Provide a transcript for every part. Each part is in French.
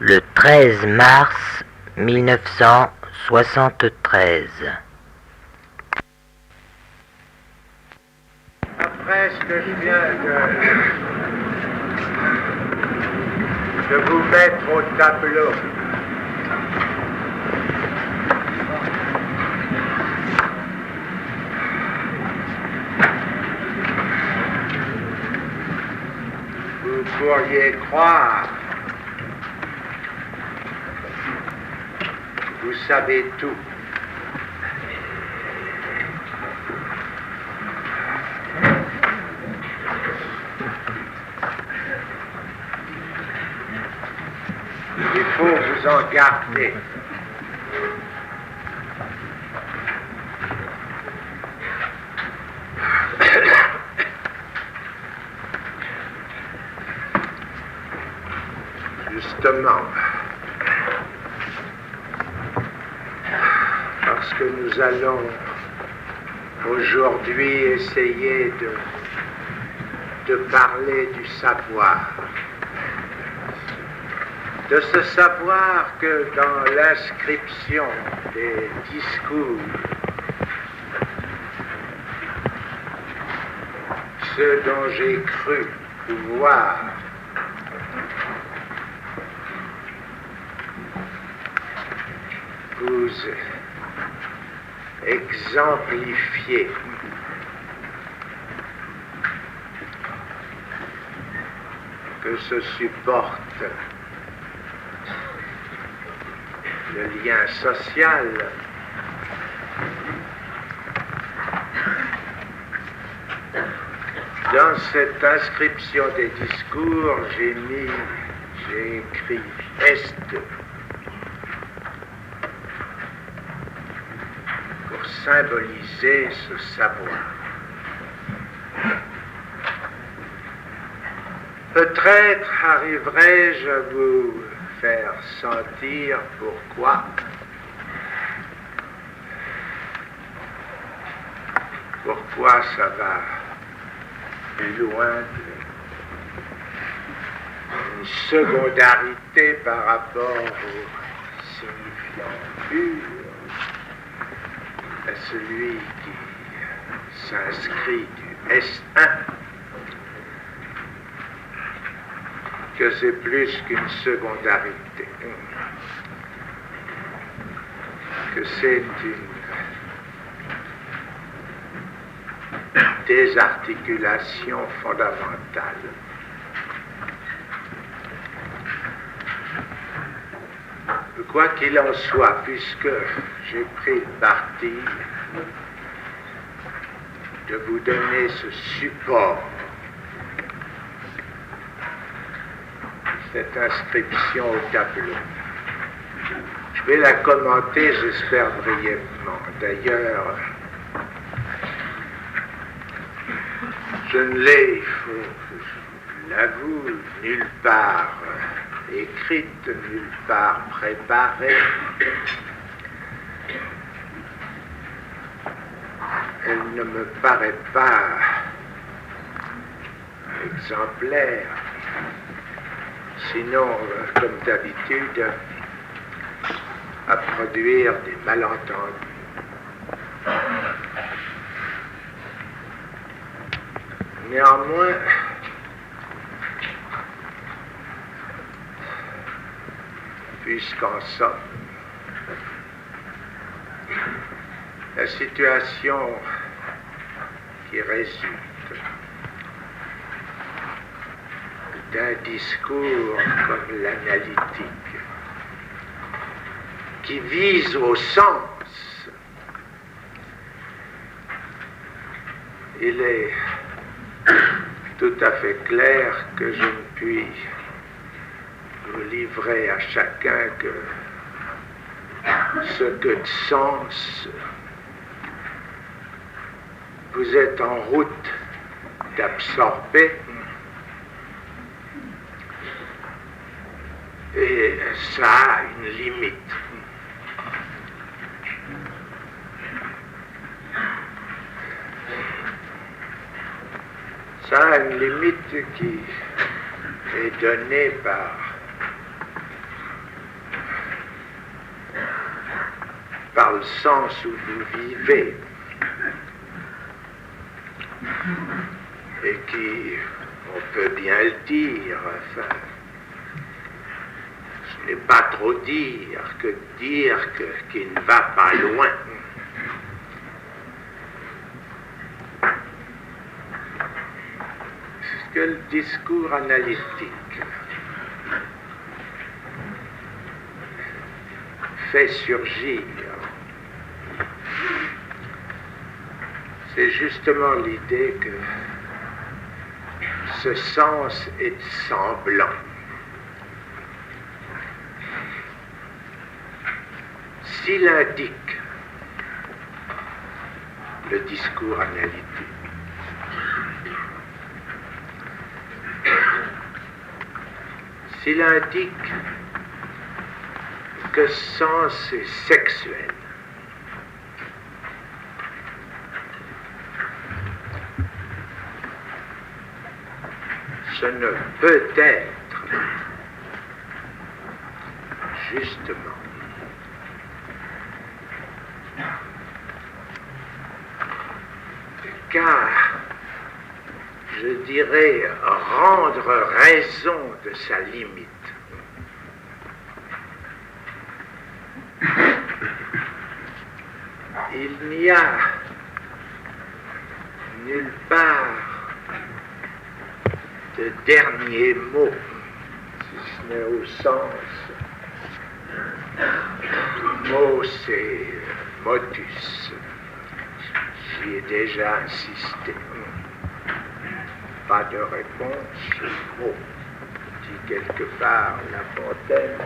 le 13 mars 1973. Après ce que je viens de vous mettre au tableau, vous pourriez croire, vous savez tout. Il faut vous en garder. Justement, parce que nous allons aujourd'hui essayer de parler du savoir. De ce savoir que dans l'inscription des discours, ce dont j'ai cru pouvoir vous exemplifier que se supporte le lien social, dans cette inscription des discours, j'ai écrit est pour symboliser ce savoir. Peut-être arriverai-je à vous faire sentir pourquoi ça va plus loin d'une secondarité par rapport au signifiant pur, à celui qui s'inscrit du S1, que c'est plus qu'une secondarité, que c'est une désarticulation fondamentale. Quoi qu'il en soit, puisque j'ai pris le parti de vous donner ce support, cette inscription au tableau, je vais la commenter, j'espère, brièvement. D'ailleurs, je ne l'ai, il faut que je l'avoue, nulle part écrite, nulle part préparée. Elle ne me paraît pas exemplaire, sinon, comme d'habitude, à produire des malentendus. Néanmoins, puisqu'en somme, la situation qui résulte d'un discours comme l'analytique, qui vise au sens, il est tout à fait clair que je ne puis vous livrer à chacun que ce que de sens vous êtes en route d'absorber, et ça a une limite. Ça a une limite qui est donnée par par le sens où vous vivez, et qui, on peut bien le dire, enfin, ce n'est pas trop dire que qu'il ne va pas loin. Ce que le discours analytique fait surgir, c'est justement l'idée que ce sens est semblant. S'il indique le discours analytique, s'il indique que sens est sexuel, ce ne peut être justement car, je dirais, rendre raison de sa limite. Il n'y a nulle part de dernier mot, si ce n'est au sens. Mot, c'est modus. J'y ai déjà insisté. Pas de réponse, mot. Dit quelque part La Fontaine,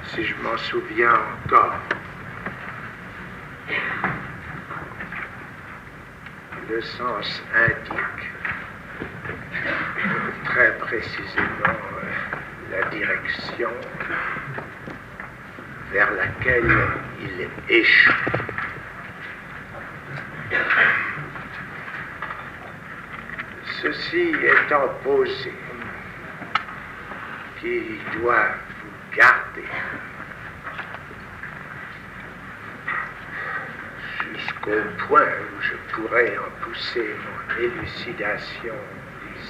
si je m'en souviens encore. Le sens indique très précisément la direction vers laquelle il échoue. Ceci étant posé, qui doit vous garder jusqu'au point où je pourrais en pousser mon élucidation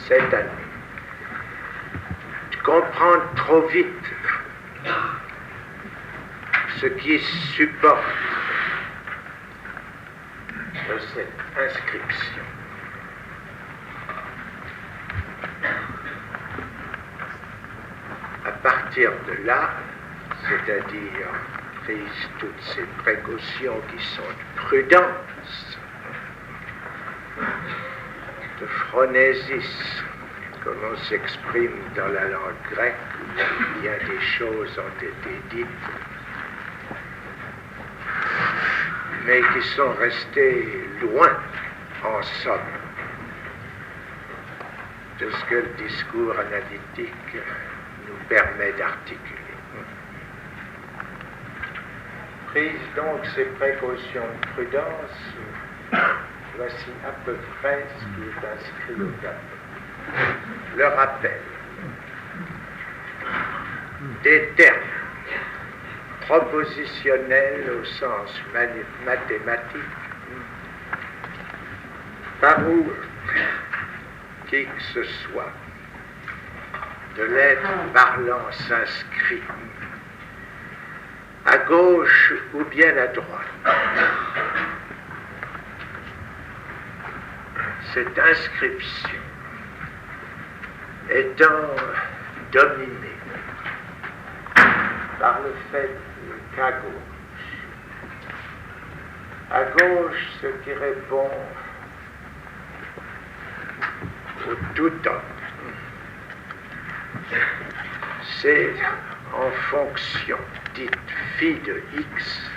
cette année, de comprendre trop vite ce qui supporte de cette inscription. À partir de là, c'est-à-dire prise toutes ces précautions qui sont de prudence, de phronésis, comme on s'exprime dans la langue grecque, où bien des choses ont été dites, mais qui sont restées loin, en somme, de ce que le discours analytique nous permet d'articuler. Prise donc ces précautions de prudence, voici à peu près ce qui est inscrit au tableau. Le rappel des termes propositionnels au sens mathématique, par où qui que ce soit de l'être parlant s'inscrit à gauche ou bien à droite. Cette inscription étant dominée par le fait qu'à gauche, ce qui répond au tout homme, c'est en fonction dite phi de x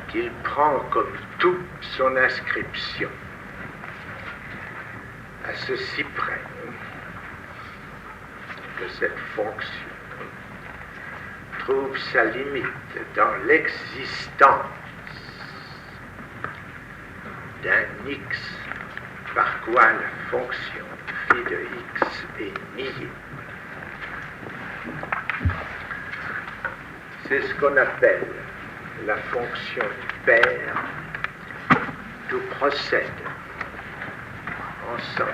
qu'il prend comme tout son inscription, à ceci près que cette fonction trouve sa limite dans l'existence d'un x par quoi la fonction phi de x est niée. C'est ce qu'on appelle la fonction du Père, tout procède ensemble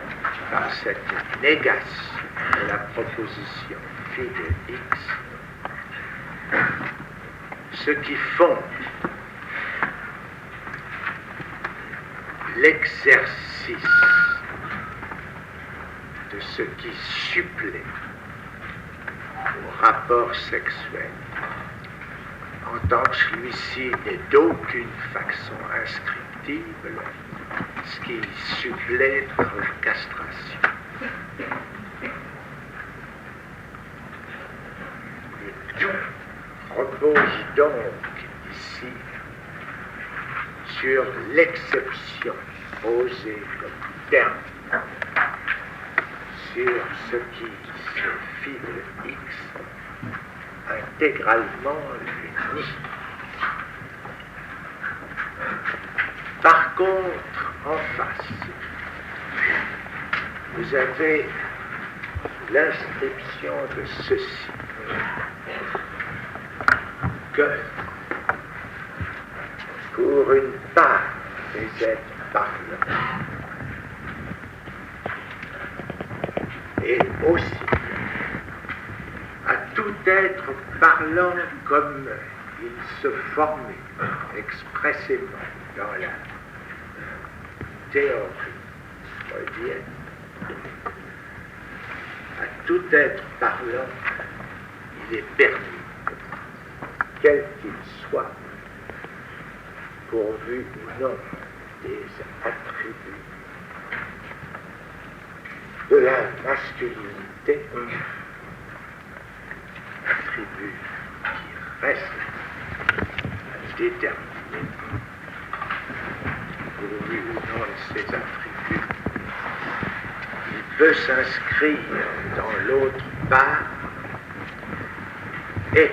par cette négation de la proposition phi de x, ce qui fonde l'exercice de ce qui supplée au rapport sexuel, en tant que celui-ci n'est d'aucune façon inscriptible, ce qui supplée par la castration. Le tout repose donc ici sur l'exception posée comme terme sur ce qui se phi de x intégralement l'uni. Par contre, en face, vous avez l'inscription de ceci, que pour une part des êtres parlants, et aussi à tout être parlant comme il se formait expressément dans la théorie freudienne, à tout être parlant, il est permis, quel qu'il soit, pourvu ou non des attributs de la masculinité, attributs qui restent à déterminer, pourvu ou non de ces attributs, il peut s'inscrire dans l'autre part, et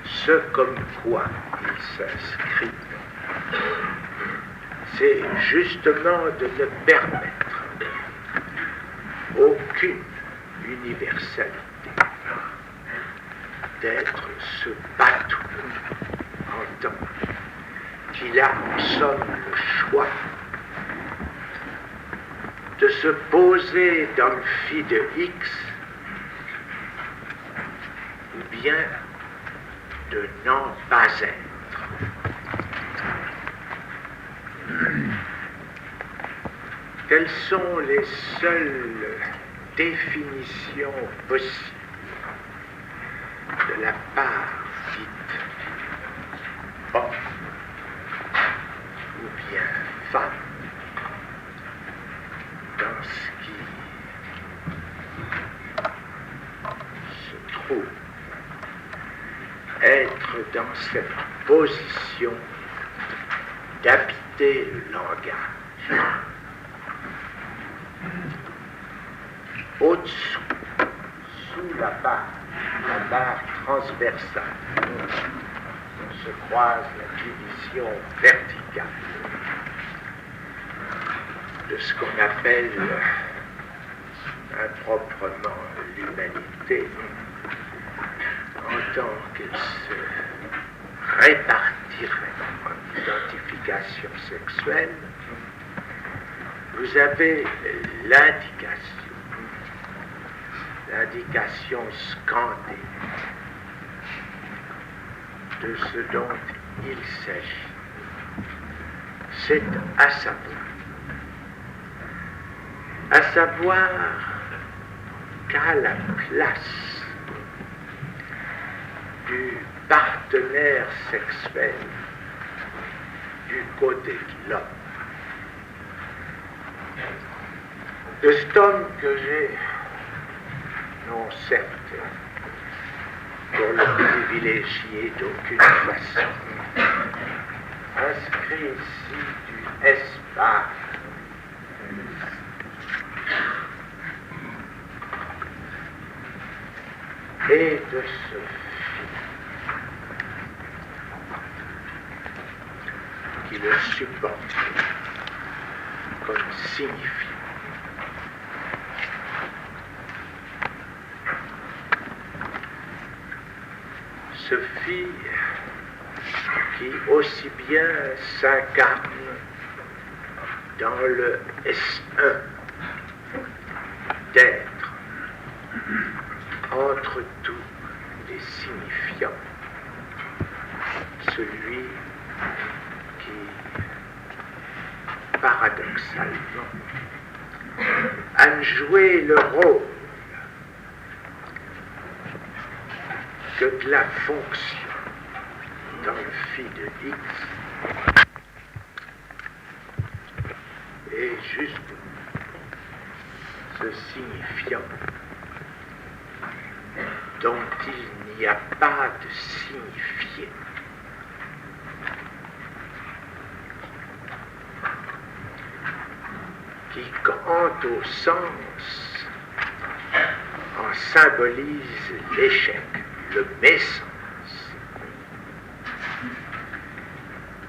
ce comme quoi il s'inscrit, c'est justement de ne permettre aucune universalité d'être ce bateau en tant qu'il a en somme le choix de se poser dans le phi de x ou bien de n'en pas être. Quelles sont les seules définitions possibles de la part dite homme ou bien femme dans ce qui se trouve être dans cette position d'habiter le langage? Au-dessous, sous la barre transversale, on se croise la division verticale de ce qu'on appelle improprement l'humanité, en tant qu'elle se répartirait en identification sexuelle. Vous avez l'indication scandée de ce dont il s'agit. C'est à savoir qu'à la place du partenaire sexuel du côté de l'homme, de cet homme que j'ai, non certes pour le privilégier d'aucune façon, inscrit ici du espace et de ce qui le supporte comme signifiant. Ce phi qui aussi bien s'incarne dans le S1 d'être entre tous les signifiants, celui qui, paradoxalement, a joué le rôle que de la fonction dans le phi de X et juste ce signifiant dont il n'y a pas de signifié. Qui, quant au sens, en symbolise l'échec, le méssens,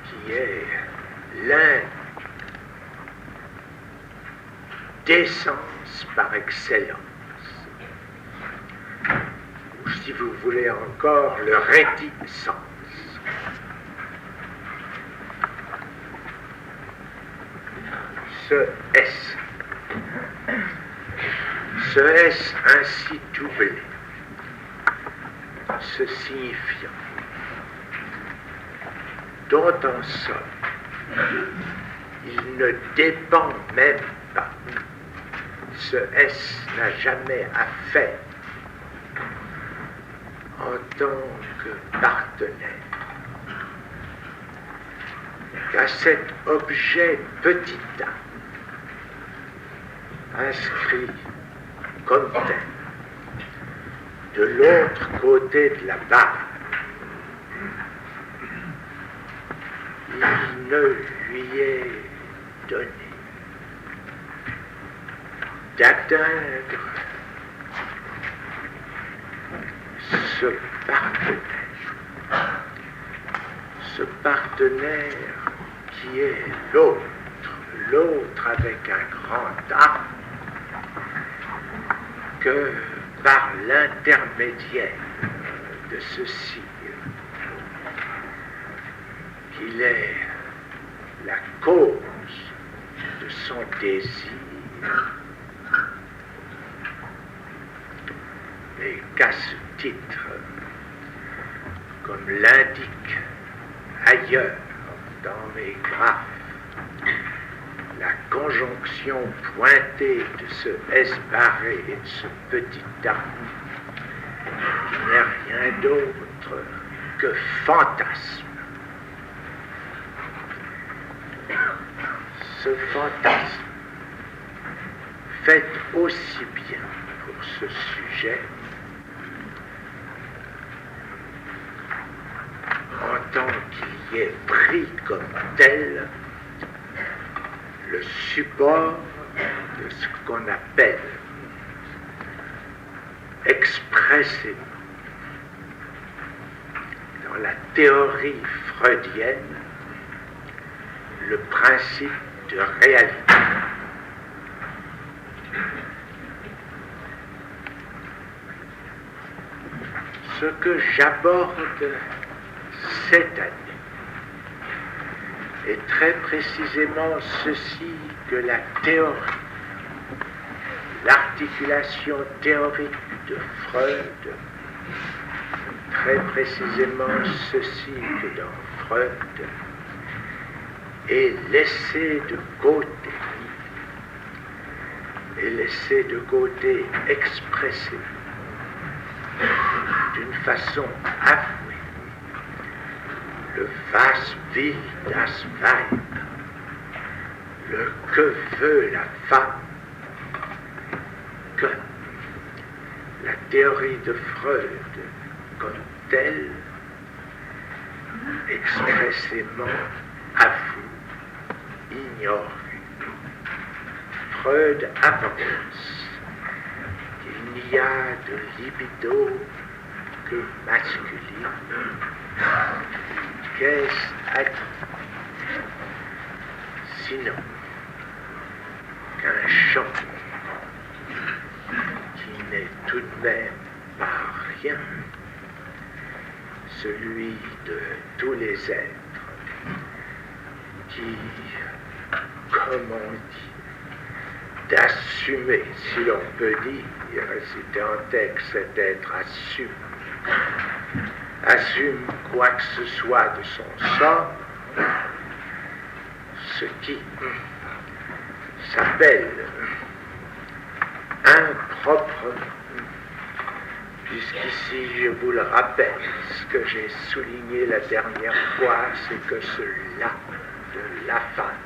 qui est l'indécence par excellence, ou si vous voulez encore, le réticence. Ce S ainsi doublé, ce signifiant, dont en somme, il ne dépend même pas, ce S n'a jamais affaire en tant que partenaire qu'à cet objet petit a, inscrit comme tel de l'autre côté de la barre. Il ne lui est donné d'atteindre ce partenaire qui est l'autre avec un grand A, que par l'intermédiaire de ceci, qu'il est la cause de son désir, et qu'à ce titre, comme l'indique ailleurs dans mes graphes, la conjonction pointée de ce S barré et de ce petit A, qui n'est rien d'autre que fantasme. Ce fantasme fait aussi bien pour ce sujet en tant qu'il y est pris comme tel le support de ce qu'on appelle expressément dans la théorie freudienne le principe de réalité. Ce que j'aborde cette année est très précisément ceci que la théorie, l'articulation théorique de Freud, très précisément ceci que dans Freud est laissé de côté expressé d'une façon avouée le was will das Weib, le que veut la femme, que la théorie de Freud comme telle expressément avoue, ignore. Freud avance qu'il n'y a de libido que masculine. Qu'est-ce à dire? Sinon qu'un champ qui n'est tout de même pas rien, celui de tous les êtres qui, comment dit, d'assumer, si l'on peut dire, c'était un texte, cet être assume quoi que ce soit de son sort, ce qui s'appelle improprement, puisqu'ici je vous le rappelle, ce que j'ai souligné la dernière fois, c'est que ce là de la femme,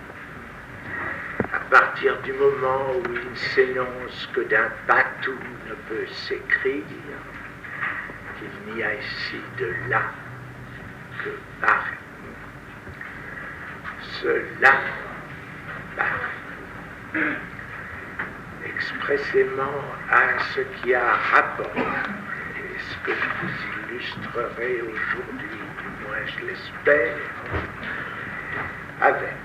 à partir du moment où il s'énonce que d'un patou ne peut s'écrire, qu'il n'y a ici de là que pareil. Cela pareil expressément à ce qui a rapport, et ce que je vous illustrerai aujourd'hui, du moins je l'espère, avec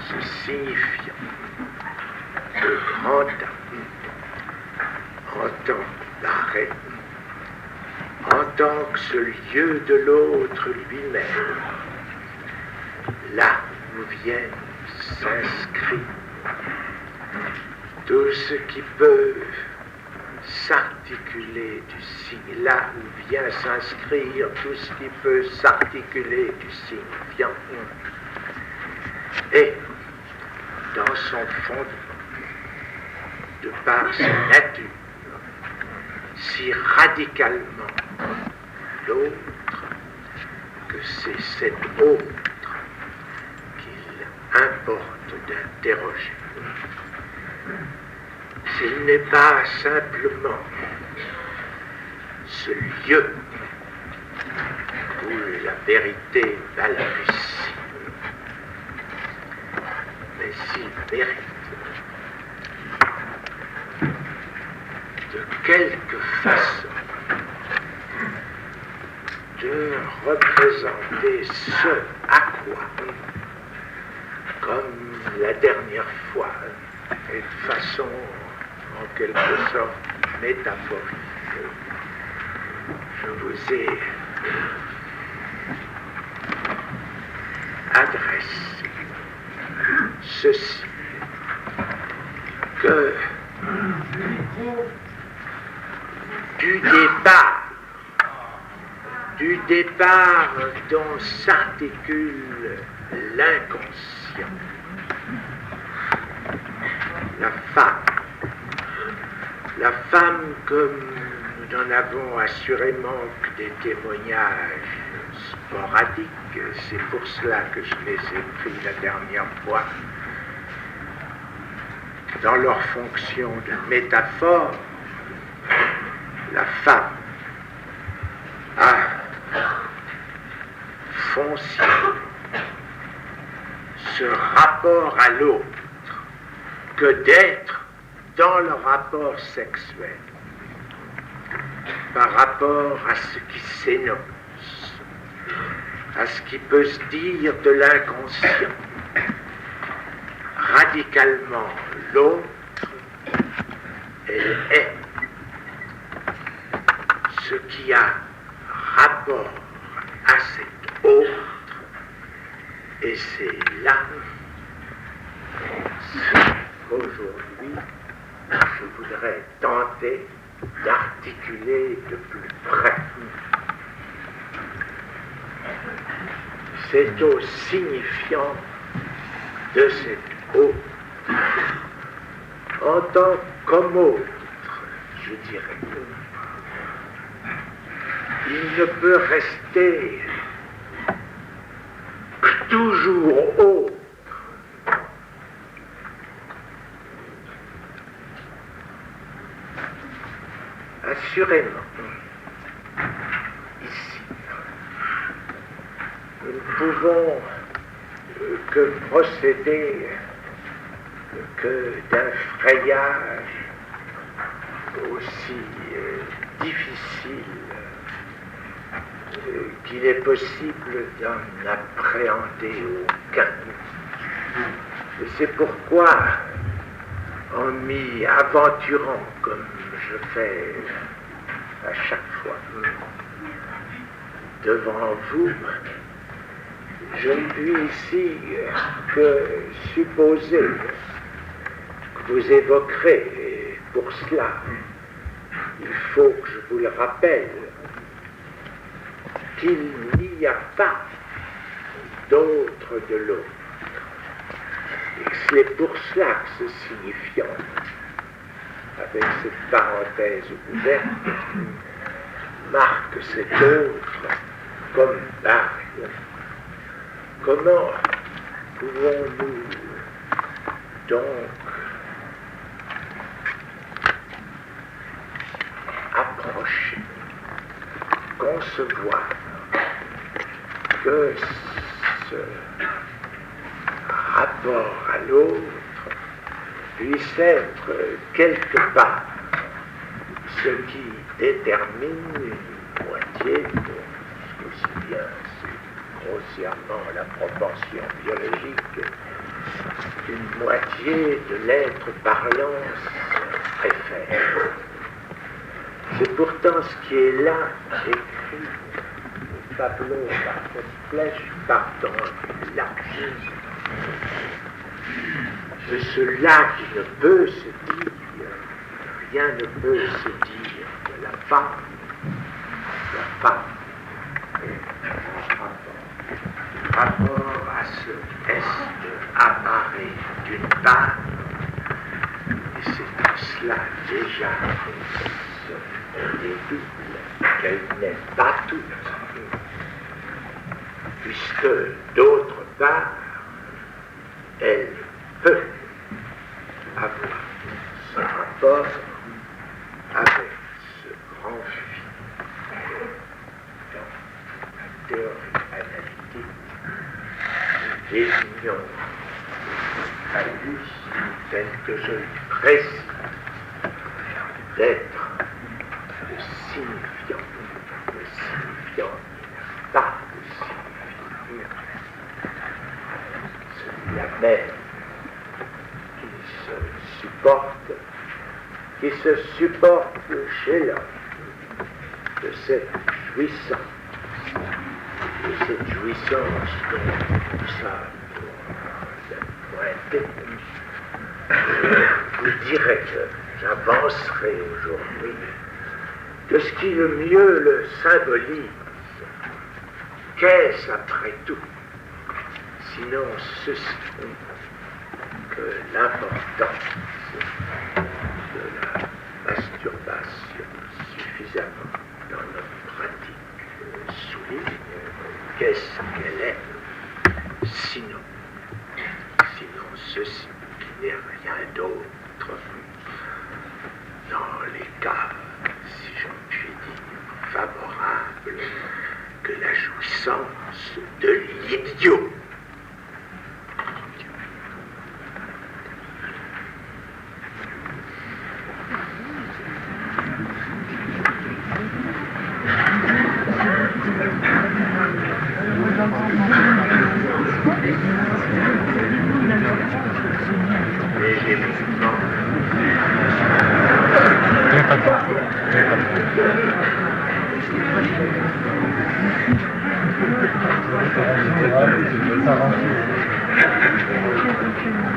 ce signifiant de grand temps, en tant d'arrêt, en tant que ce lieu de l'autre lui-même, là où viennent s'inscrire tout ce qui peut s'articuler du signe, là où vient s'inscrire tout ce qui peut s'articuler du signifiant, et dans son fondement, de par sa nature, si radicalement l'autre, que c'est cet autre qu'il importe d'interroger. S'il n'est pas simplement ce lieu où la vérité balbutie, mais s'il mérite de quelque façon de représenter ce à quoi, comme la dernière fois, et de façon en quelque sorte métaphorique, je vous ai adressé ceci, que du départ dont s'articule l'inconscient, la femme comme nous n'en avons assurément que des témoignages sporadiques, c'est pour cela que je les ai pris la dernière fois, dans leur fonction de métaphore, la femme a foncièrement ce rapport à l'autre que d'être dans le rapport sexuel par rapport à ce qui s'énonce, à ce qui peut se dire de l'inconscient. Radicalement, l'autre, elle est ce qui a rapport à cet autre, et c'est là qu'aujourd'hui je voudrais tenter d'articuler de plus près. C'est au signifiant de cet autre, en tant comme autre, je dirais. Il ne peut rester que toujours autre. Assurément, ici, nous ne pouvons que procéder que d'un frayage aussi difficile qu'il est possible d'en appréhender aucun. Et c'est pourquoi, en m'y aventurant comme je fais à chaque fois devant vous, Je ne puis ici que supposer que vous évoquerez, et pour cela, il faut que je vous le rappelle, qu'il n'y a pas d'autre de l'autre. Et c'est pour cela que ce signifiant, avec cette parenthèse ouverte, marque cet autre comme barrière. Comment pouvons-nous donc approcher, concevoir que ce rapport à l'autre puisse être quelque part ce qui détermine une moitié, aussi bien c'est grossièrement la proportion biologique, une moitié de l'être parlant préfère. C'est pourtant ce qui est là, écrit au tableau par cette flèche partant là. C'est cela qui ne peut se dire, rien ne peut se dire de la femme. La femme est en rapport à ce test appareil d'une part, et c'est en cela déjà qu'on déduit qu'elle n'est pas toute, puisque d'autre part, elle peut avoir ce rapport avec ce grand fil. Dans la théorie analytique, nous désignons phallus tel que je le précise d'être le signifiant. Le signifiant n'a pas de signifiant. Celui-là même qui se supporte chez l'homme de cette jouissance dont ça pour la pointer. Je vous dirais que j'avancerai aujourd'hui que ce qui le mieux le symbolise, qu'est-ce après tout, sinon ceci, que l'importance de la masturbation suffisamment dans notre pratique souligne qu'est-ce qu'elle est, sinon ceci qui n'est rien d'autre dans les cas, si j'en puis dire, favorables que la jouissance de l'idiot.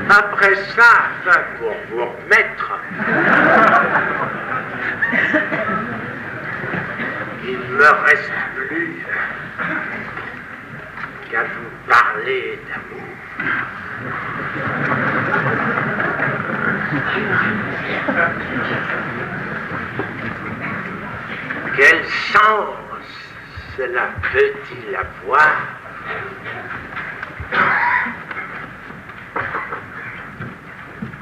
Après ça, enfin, pour vous remettre, il ne me reste plus qu'à vous parler d'amour. Quel sens cela peut-il avoir ?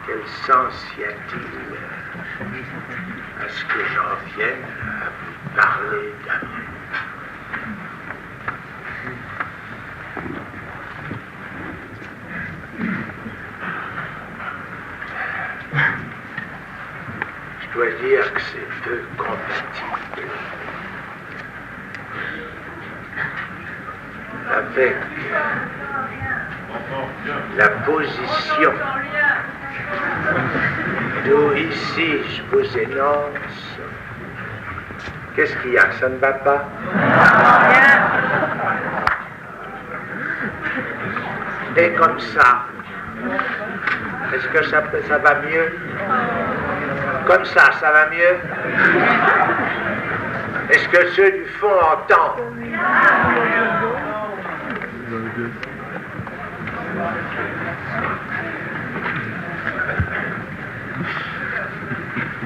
Quel sens y a-t-il à ce que j'en vienne à vous parler d'amour ? Je dois dire que c'est peu compatible avec la position d'où ici je vous énonce. Qu'est-ce qu'il y a? Ça ne va pas? Et comme ça, est-ce que ça va mieux? Comme ça va mieux? Est-ce que ceux du fond entendent?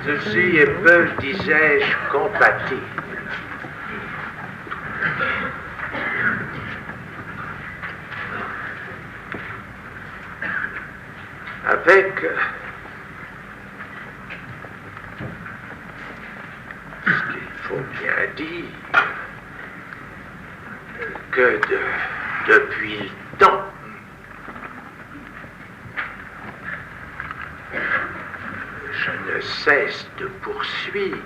Ceci est peu, disais-je, compatible avec ce qu'il faut bien dire que depuis le temps, je ne cesse de poursuivre,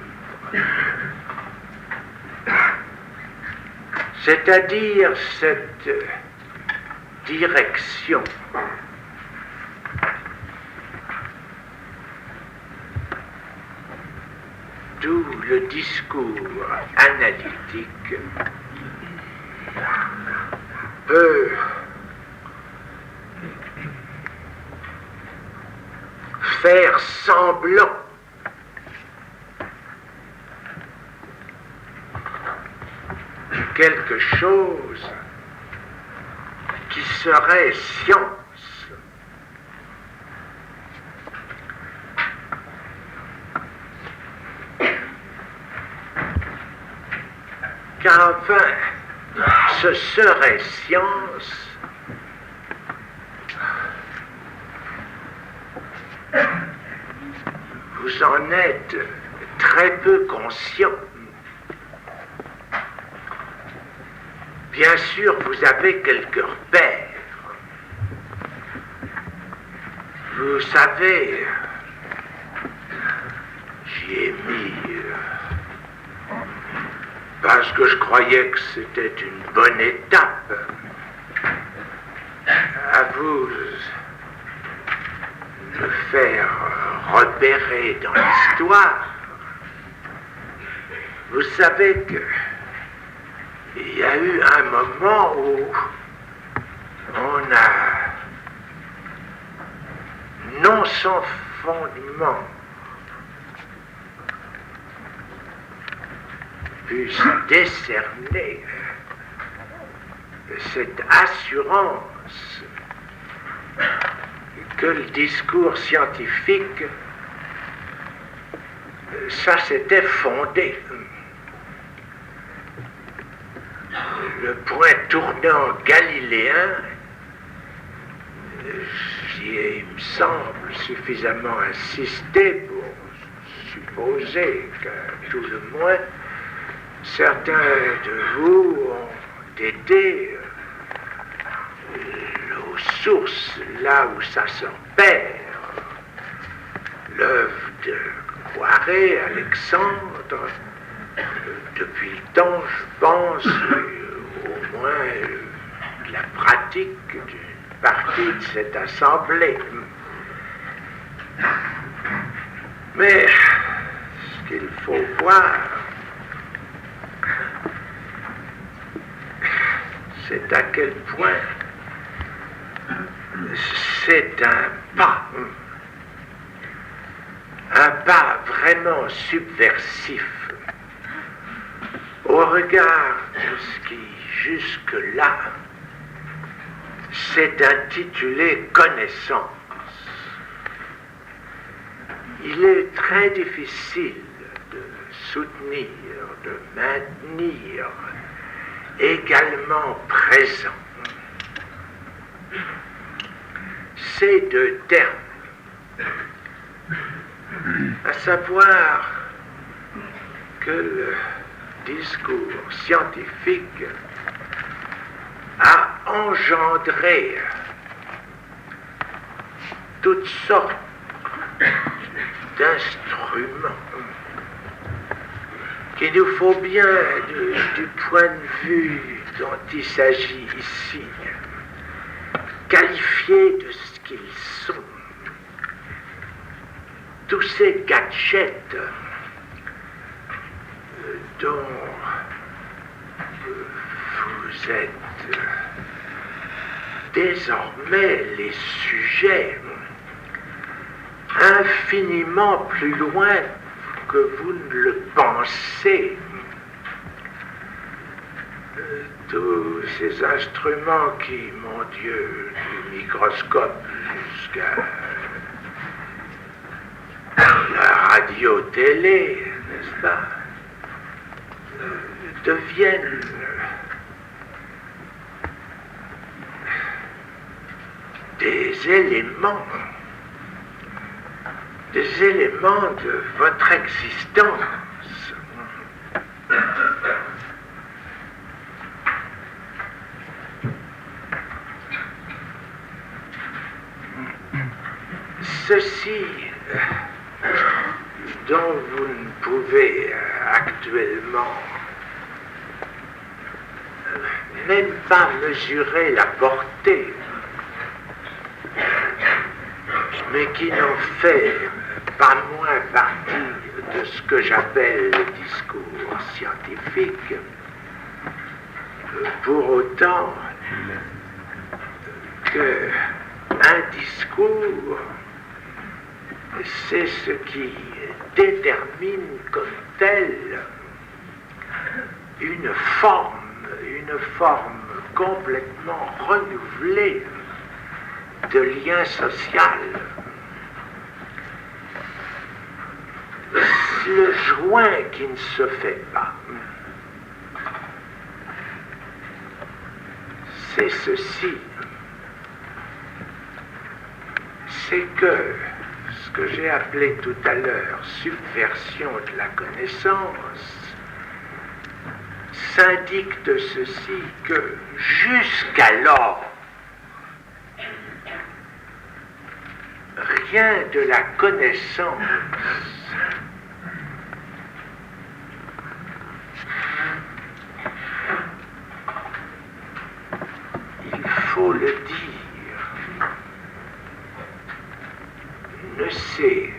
c'est-à-dire cette direction d'où le discours analytique peut faire semblant quelque chose qui serait science. Car enfin, ce serait science vous en êtes très peu conscient. Bien sûr, vous avez quelques repères. Vous savez, j'y ai mis parce que je croyais que c'était une bonne étape à vous me faire repérer dans l'histoire. Vous savez que il y a eu un moment où on a, non sans fondement, pu décerner cette assurance que le discours scientifique, ça s'était fondé. Le point tournant galiléen, j'y ai, il me semble, suffisamment insisté pour supposer que, tout le moins, certains de vous ont été aux sources, là où ça se perd. L'œuvre de Poiret, Alexandre, depuis le temps, je pense, au moins la pratique d'une partie de cette assemblée. Mais ce qu'il faut voir, c'est à quel point c'est un pas vraiment subversif au regard de ce qui, jusque-là, s'est intitulé connaissance. Il est très difficile de soutenir, de maintenir également présent ces deux termes, à savoir que le discours scientifique a engendré toutes sortes d'instruments qu'il nous faut bien, du point de vue dont il s'agit ici, qualifier de ce qu'ils sont. Tous ces gadgets dont vous êtes désormais les sujets infiniment plus loin que vous ne le pensez. Tous ces instruments qui, mon Dieu, du microscope jusqu'à la radio-télé, n'est-ce pas, deviennent des éléments de votre existence. Ceci dont vous ne pouvez actuellement même pas mesurer la portée, mais qui n'en fait pas moins partie de ce que j'appelle le discours scientifique. Pour autant que un discours, c'est ce qui détermine comme tel une forme complètement renouvelée de lien social. Le joint qui ne se fait pas, c'est ceci, c'est que ce que j'ai appelé tout à l'heure subversion de la connaissance s'indique de ceci que jusqu'alors, rien de la connaissance il faut le dire, ne s'est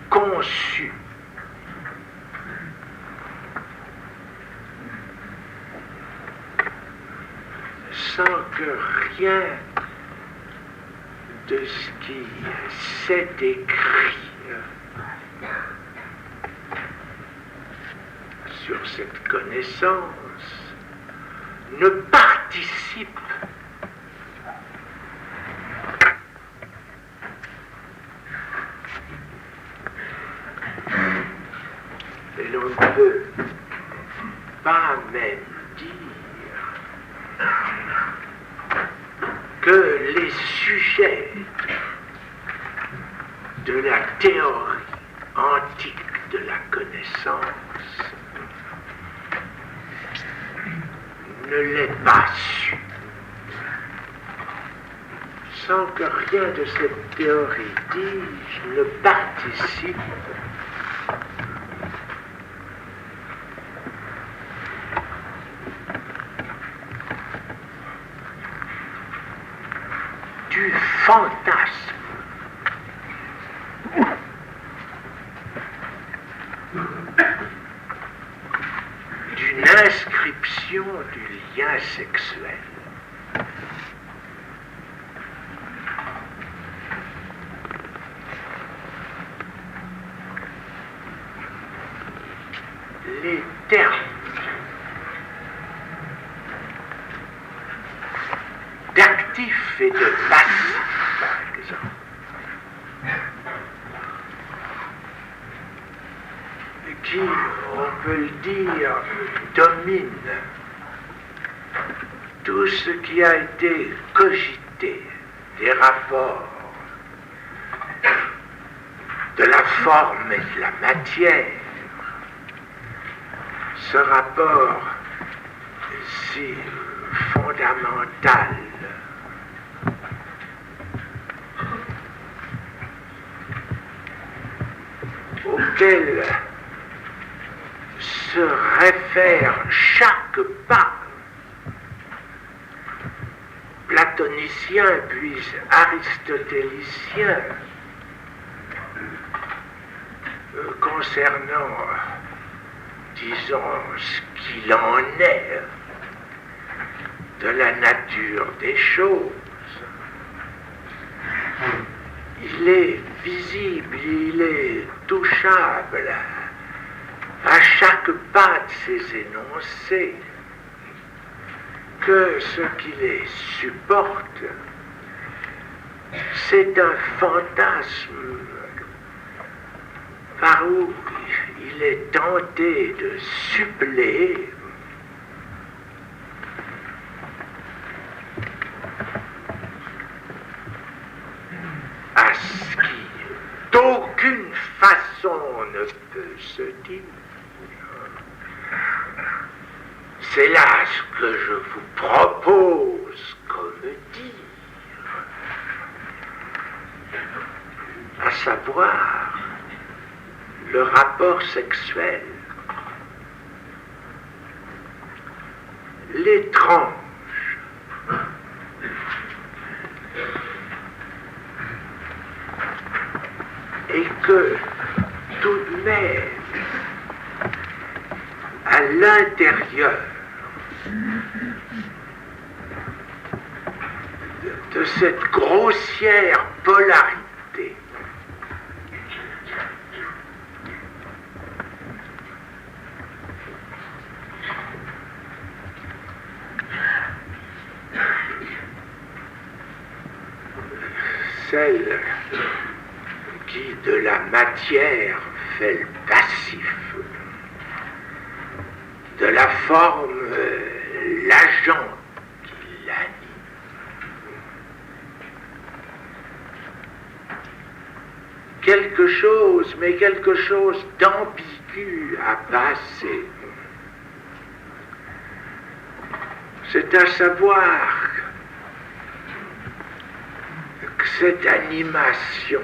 conçu sans que rien de ce qui s'est écrit sur cette connaissance ne participe et l'on ne peut pas même dire que les sujets de la théorie antique de la connaissance ne l'aient pas su, sans que rien de cette théorie, dis-je, ne participe du fantasme d'une inscription du lien sexuel. Les termes d'actif et de passif, par exemple, qui, on peut le dire, domine tout ce qui a été cogité des rapports de la forme et de la matière. Ce rapport si fondamental auquel se réfère chaque pas platonicien puis aristotélicien concernant, disons, ce qu'il en est de la nature des choses. il est visible, il est touchable à chaque pas de ces énoncés, que ce qui les supporte, c'est un fantasme par où il est tenté de suppléer à ce qui d'aucune façon ne peut se dire. C'est là ce que je vous propose comme dire, à savoir le rapport sexuel, l'étrange, et que tout de même, à l'intérieur de cette grossière polarité, celle qui de la matière fait le passif, de la forme l'agent qui l'anime. Quelque chose, mais quelque chose d'ambigu à passer. C'est à savoir que cette animation,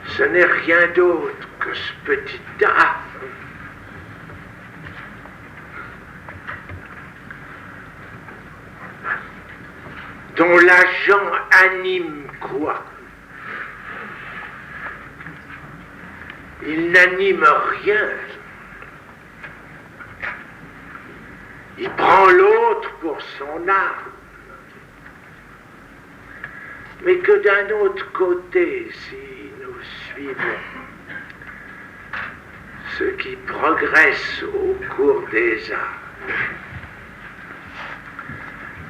ce n'est rien d'autre que ce petit âme dont l'agent anime quoi? Il n'anime rien. Il prend l'autre pour son âme. Mais que d'un autre côté, si nous suivons ce qui progresse au cours des âges,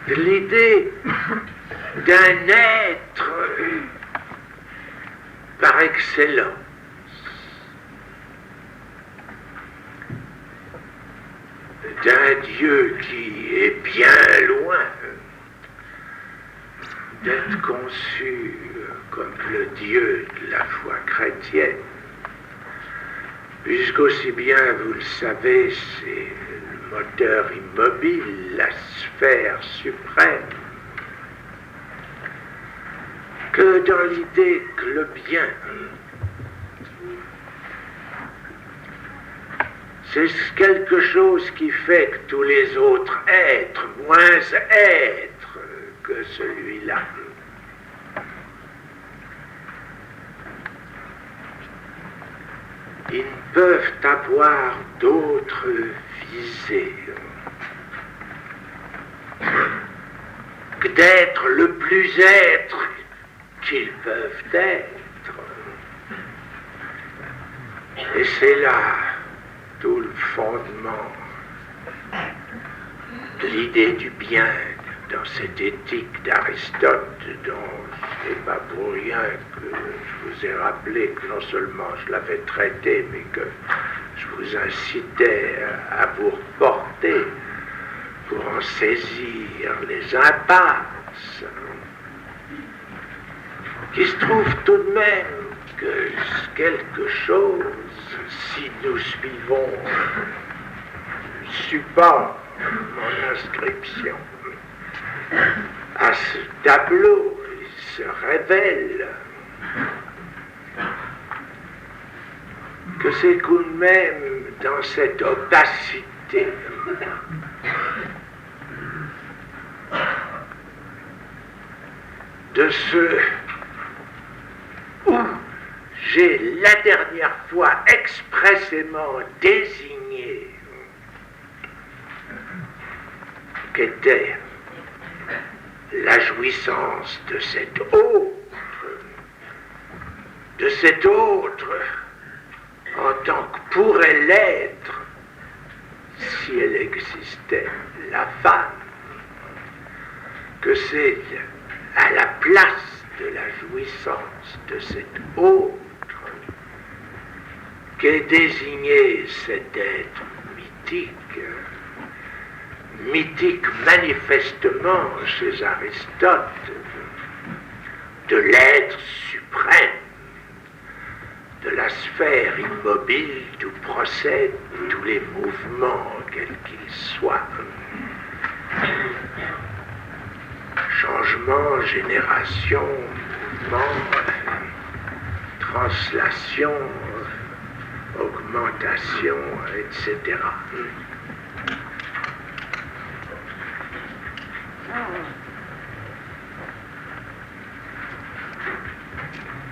l'idée d'un être par excellence, d'un Dieu qui est bien loin d'être conçu comme le Dieu de la foi chrétienne, puisqu'aussi bien, vous le savez, c'est le moteur immobile, la sphère suprême, que dans l'idée que le bien, c'est quelque chose qui fait que tous les autres êtres, moins êtres que celui-là, ils ne peuvent avoir d'autres visées que d'être le plus être qu'ils peuvent être. Et c'est là tout le fondement de l'idée du bien dans cette éthique d'Aristote, dont ce n'est pas pour rien que je vous ai rappelé que non seulement je l'avais traité, mais que je vous incitais à vous reporter pour en saisir les impasses, qui se trouve tout de même que quelque chose, si nous suivons le support, mon inscription, à ce tableau, il se révèle que c'est tout de même dans cette opacité de ce où j'ai la dernière fois expressément désigné qu'était la jouissance de cette eau de cet autre en tant que pourrait l'être, si elle existait, la femme, que c'est à la place de la jouissance de cet autre qu'est désigné cet être mythique manifestement chez Aristote, de l'être suprême, de la sphère immobile d'où procèdent tous les mouvements, quels qu'ils soient. Changement, génération, mouvement, translation, augmentation, etc.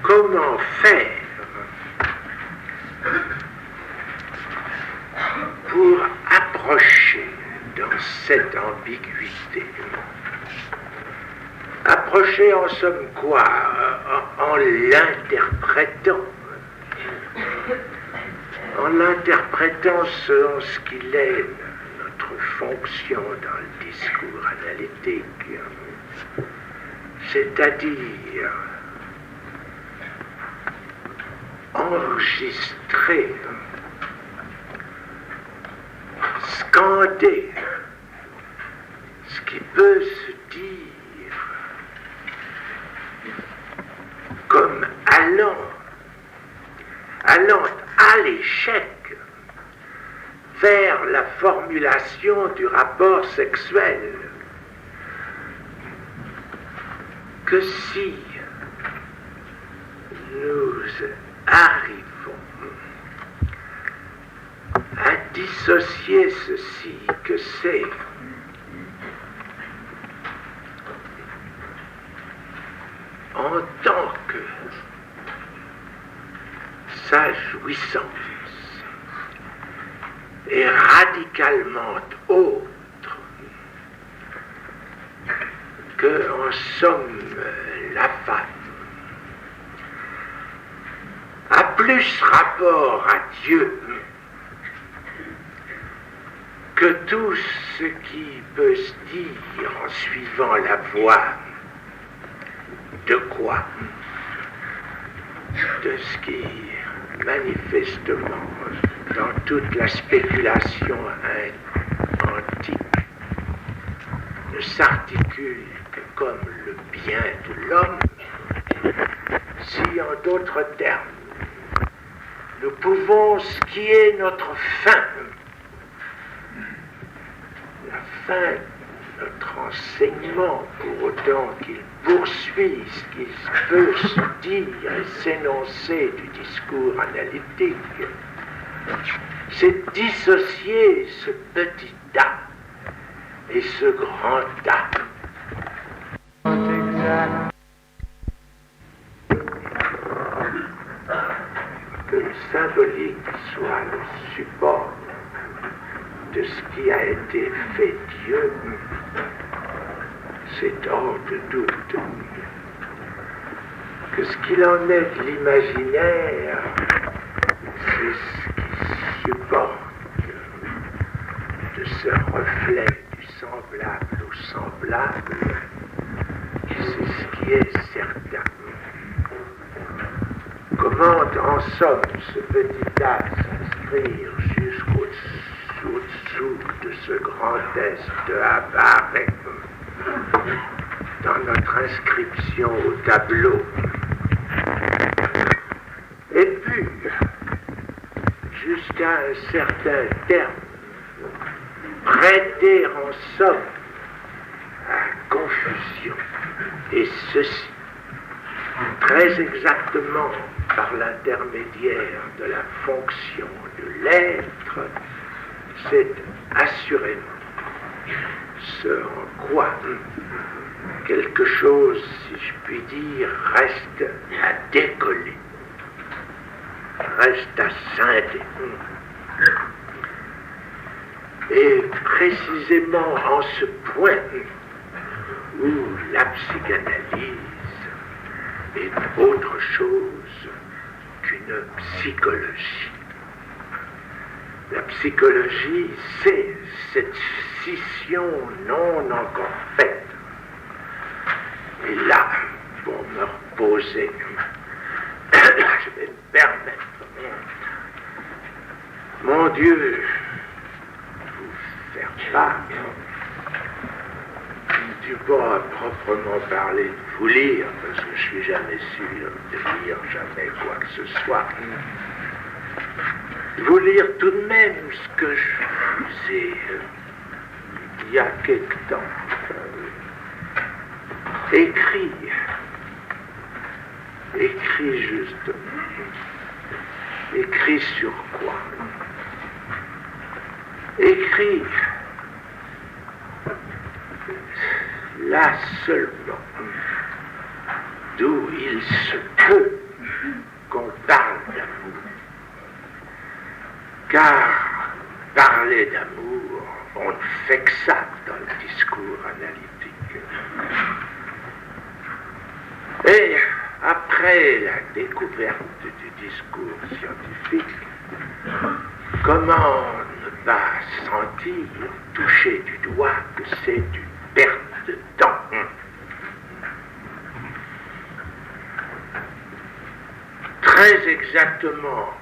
Comment faire pour approcher dans cette ambiguïté? Approcher en somme quoi? En l'interprétant. En l'interprétant selon ce qu'il est notre fonction dans le discours analytique. C'est-à-dire enregistrer, scander ce qui peut se dire comme allant à l'échec vers la formulation du rapport sexuel, que si nous arrivons à dissocier ceci, que c'est en tant que sa jouissance est radicalement autre que, en somme, la femme a plus rapport à Dieu que tout ce qui peut se dire en suivant la voie de quoi? De ce qui, manifestement, dans toute la spéculation antique, ne s'articule que comme le bien de l'homme, si, en d'autres termes, nous pouvons, ce qui est notre fin, la fin de notre enseignement, pour autant qu'il poursuit ce qui peut se dire et s'énoncer du discours analytique, c'est dissocier ce petit A et ce grand A. Que le symbolique soit le support de ce qui a été fait Dieu, c'est hors de doute que ce qu'il en est de l'imaginaire, c'est ce qui supporte de ce reflet du semblable au semblable, c'est ce qui est certain. Comment, en somme, ce petit A s'inscrire jusqu'au-dessous de ce grand est de Havare dans notre inscription au tableau? Et puis, jusqu'à un certain terme, prêter en somme à confusion, et ceci, très exactement par l'intermédiaire de la fonction de l'être, c'est assurément ce en quoi quelque chose, si je puis dire, reste à décoller, reste à scinder. Et précisément en ce point où la psychanalyse est autre chose une psychologie. La psychologie, c'est cette scission non encore faite. Et là, pour me reposer, je vais me permettre, mon Dieu, vous faire part du pas proprement parler de vous lire, parce que je suis jamais sûr de lire jamais quoi que ce soit. Vous lire tout de même ce que je vous ai, il y a quelque temps, écrit justement. Écrit sur quoi? Écrit là seulement, d'où il se peut qu'on parle d'amour. Car parler d'amour, on ne fait que ça dans le discours analytique. Et après la découverte du discours scientifique, comment ne pas sentir, toucher du doigt que c'est une perte de temps? Très exactement,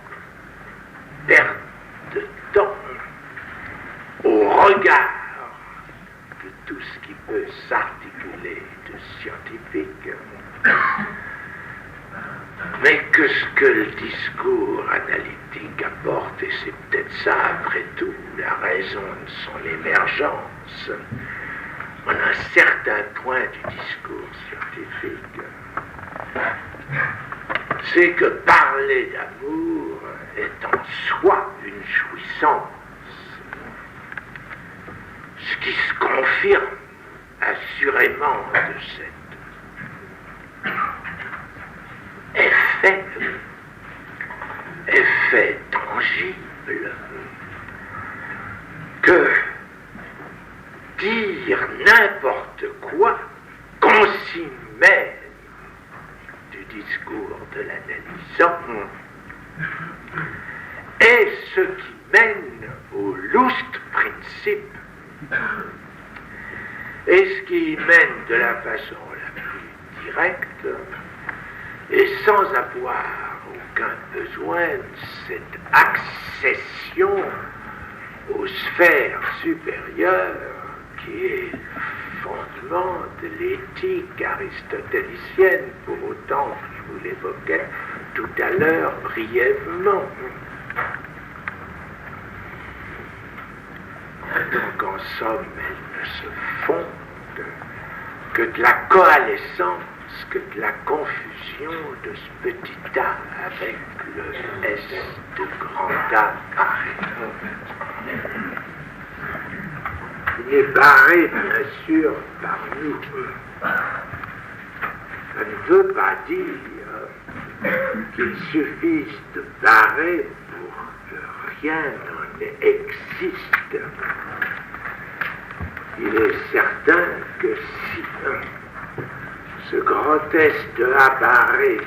perte de temps au regard de tout ce qui peut s'articuler de scientifique. Mais que ce que le discours analytique apporte, et c'est peut-être ça après tout la raison de son émergence, en un certain point du discours scientifique, c'est que parler d'amour est en soi une jouissance, ce qui se confirme assurément de cet effet tangible que dire n'importe quoi consigne même du discours de l'analysant est ce qui mène au Lustprinzip, et ce qui mène de la façon la plus directe et sans avoir aucun besoin de cette accession aux sphères supérieures qui est le fondement de l'éthique aristotélicienne, pour autant que je vous l'évoquais tout à l'heure brièvement. Donc en somme, elle ne se fonde que de la coalescence, que de la confusion de ce petit A avec le S de grand A barré. Il est barré, bien sûr, par nous. Ça ne veut pas dire qu'il suffise de barrer pour que rien n'en existe. Il est certain que si ce grand S de A barré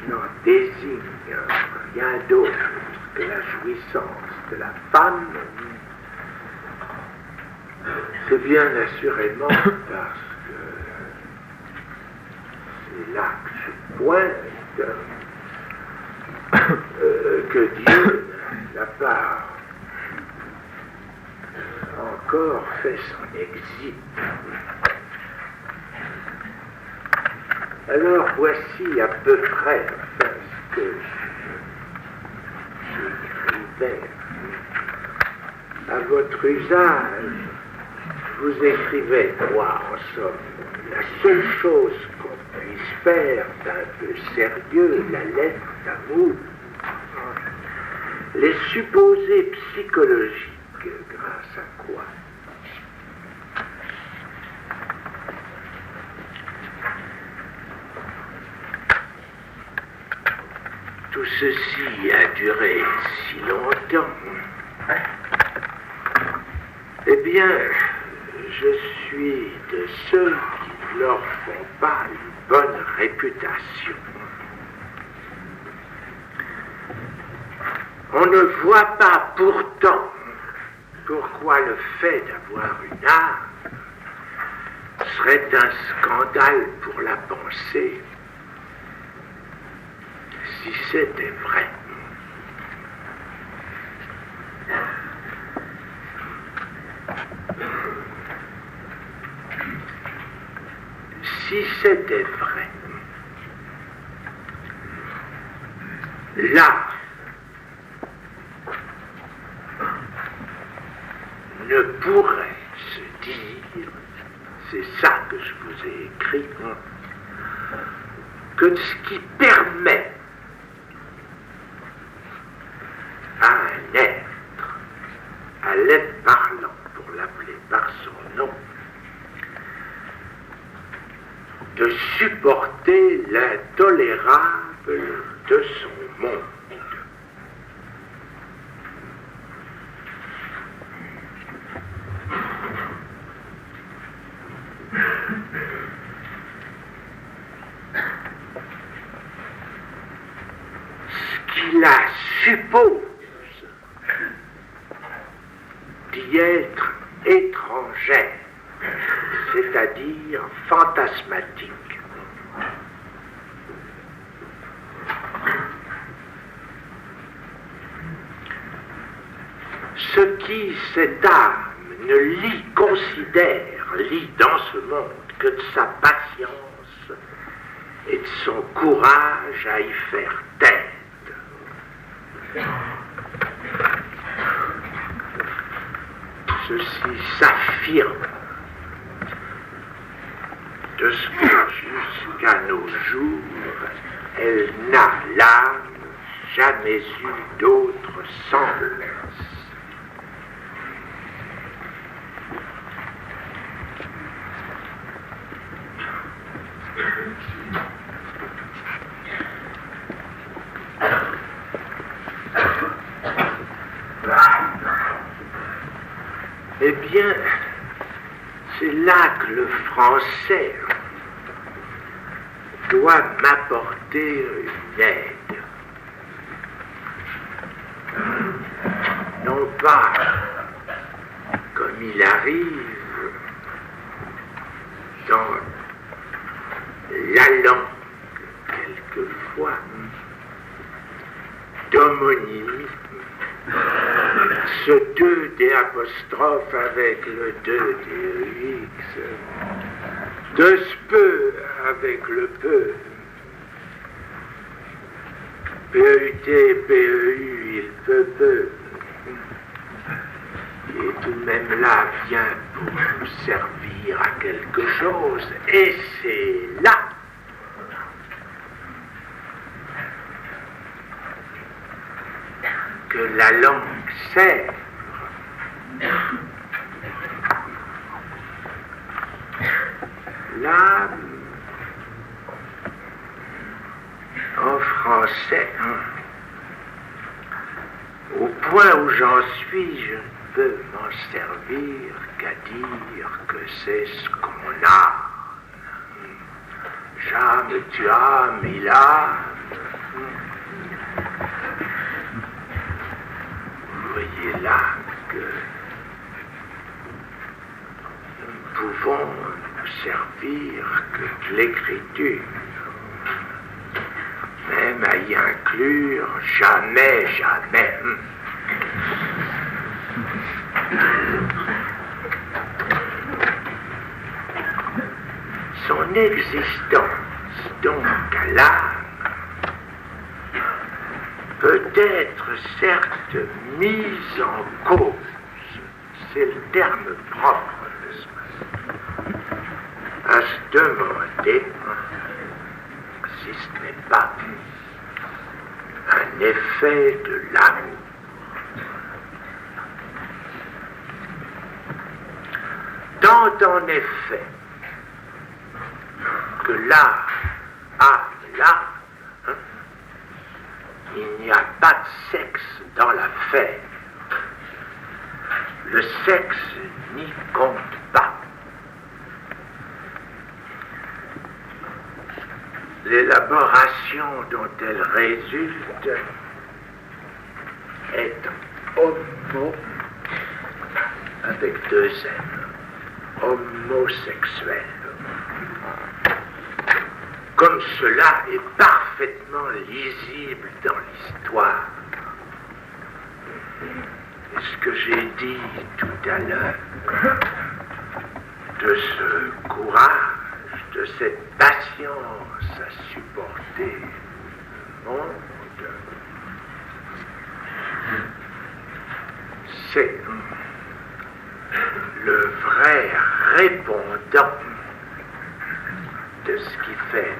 n'en désigne rien d'autre que la jouissance de la femme, c'est bien assurément parce que c'est là que je pointe que Dieu n'a pas encore fait son exil. Alors voici à peu près ce que j'écrivais. À votre usage, je vous écrivais quoi en somme? La seule chose qu'on puisse faire d'un peu sérieux, la lettre d'amour, les supposés psychologiques, grâce à quoi? Tout ceci a duré si longtemps. Eh bien, je suis de ceux qui ne leur font pas une bonne réputation. On ne voit pas pourtant pourquoi le fait d'avoir une âme serait un scandale pour la pensée si c'était vrai. Si c'était vrai, là ne pourrait se dire, c'est ça que je vous ai écrit, que ce qui permet à un être, à l'être parlant, pour l'appeler par son nom, de supporter l'intolérable de son monde. Ce qui la suppose d'y être étrangère, c'est-à-dire fantasmatique. Ce qui, cette âme, ne considère dans ce monde que de sa patience et de son courage à y faire tête. Ceci s'affirme de ce que jusqu'à nos jours, elle n'a l'âme jamais eu d'autre semblance. Eh bien, c'est là que le français doit m'apporter une aide. Non pas comme il arrive dans la langue, quelquefois, d'homonymie, ce 2D apostrophe avec le 2DEX, de ce peu avec le peu, PEUT, PEU, il peut, et tout de même là vient pour nous servir à quelque chose, et c'est là que la langue sert. Là, en français, au point où j'en suis, je ne peux m'en servir qu'à dire que c'est ce qu'on a. J'âme, tu âmes, il a. Vous voyez là que nous ne pouvons nous servir que de l'écriture, même à y inclure jamais, jamais. Son existence, donc à l'âme, peut être certes mise en cause, c'est le terme propre, à se demander si ce n'est pas un effet de l'amour. Tant en effet que l'âme a l'âme, il n'y a pas de sexe dans l'affaire. Le sexe n'y compte pas. L'élaboration dont elle résulte mot avec deux N, homosexuel. Comme cela est parfaitement lisible dans l'histoire. Et ce que j'ai dit tout à l'heure, de ce courage, de cette patience à supporter le monde, c'est le vrai répondant de ce qui fait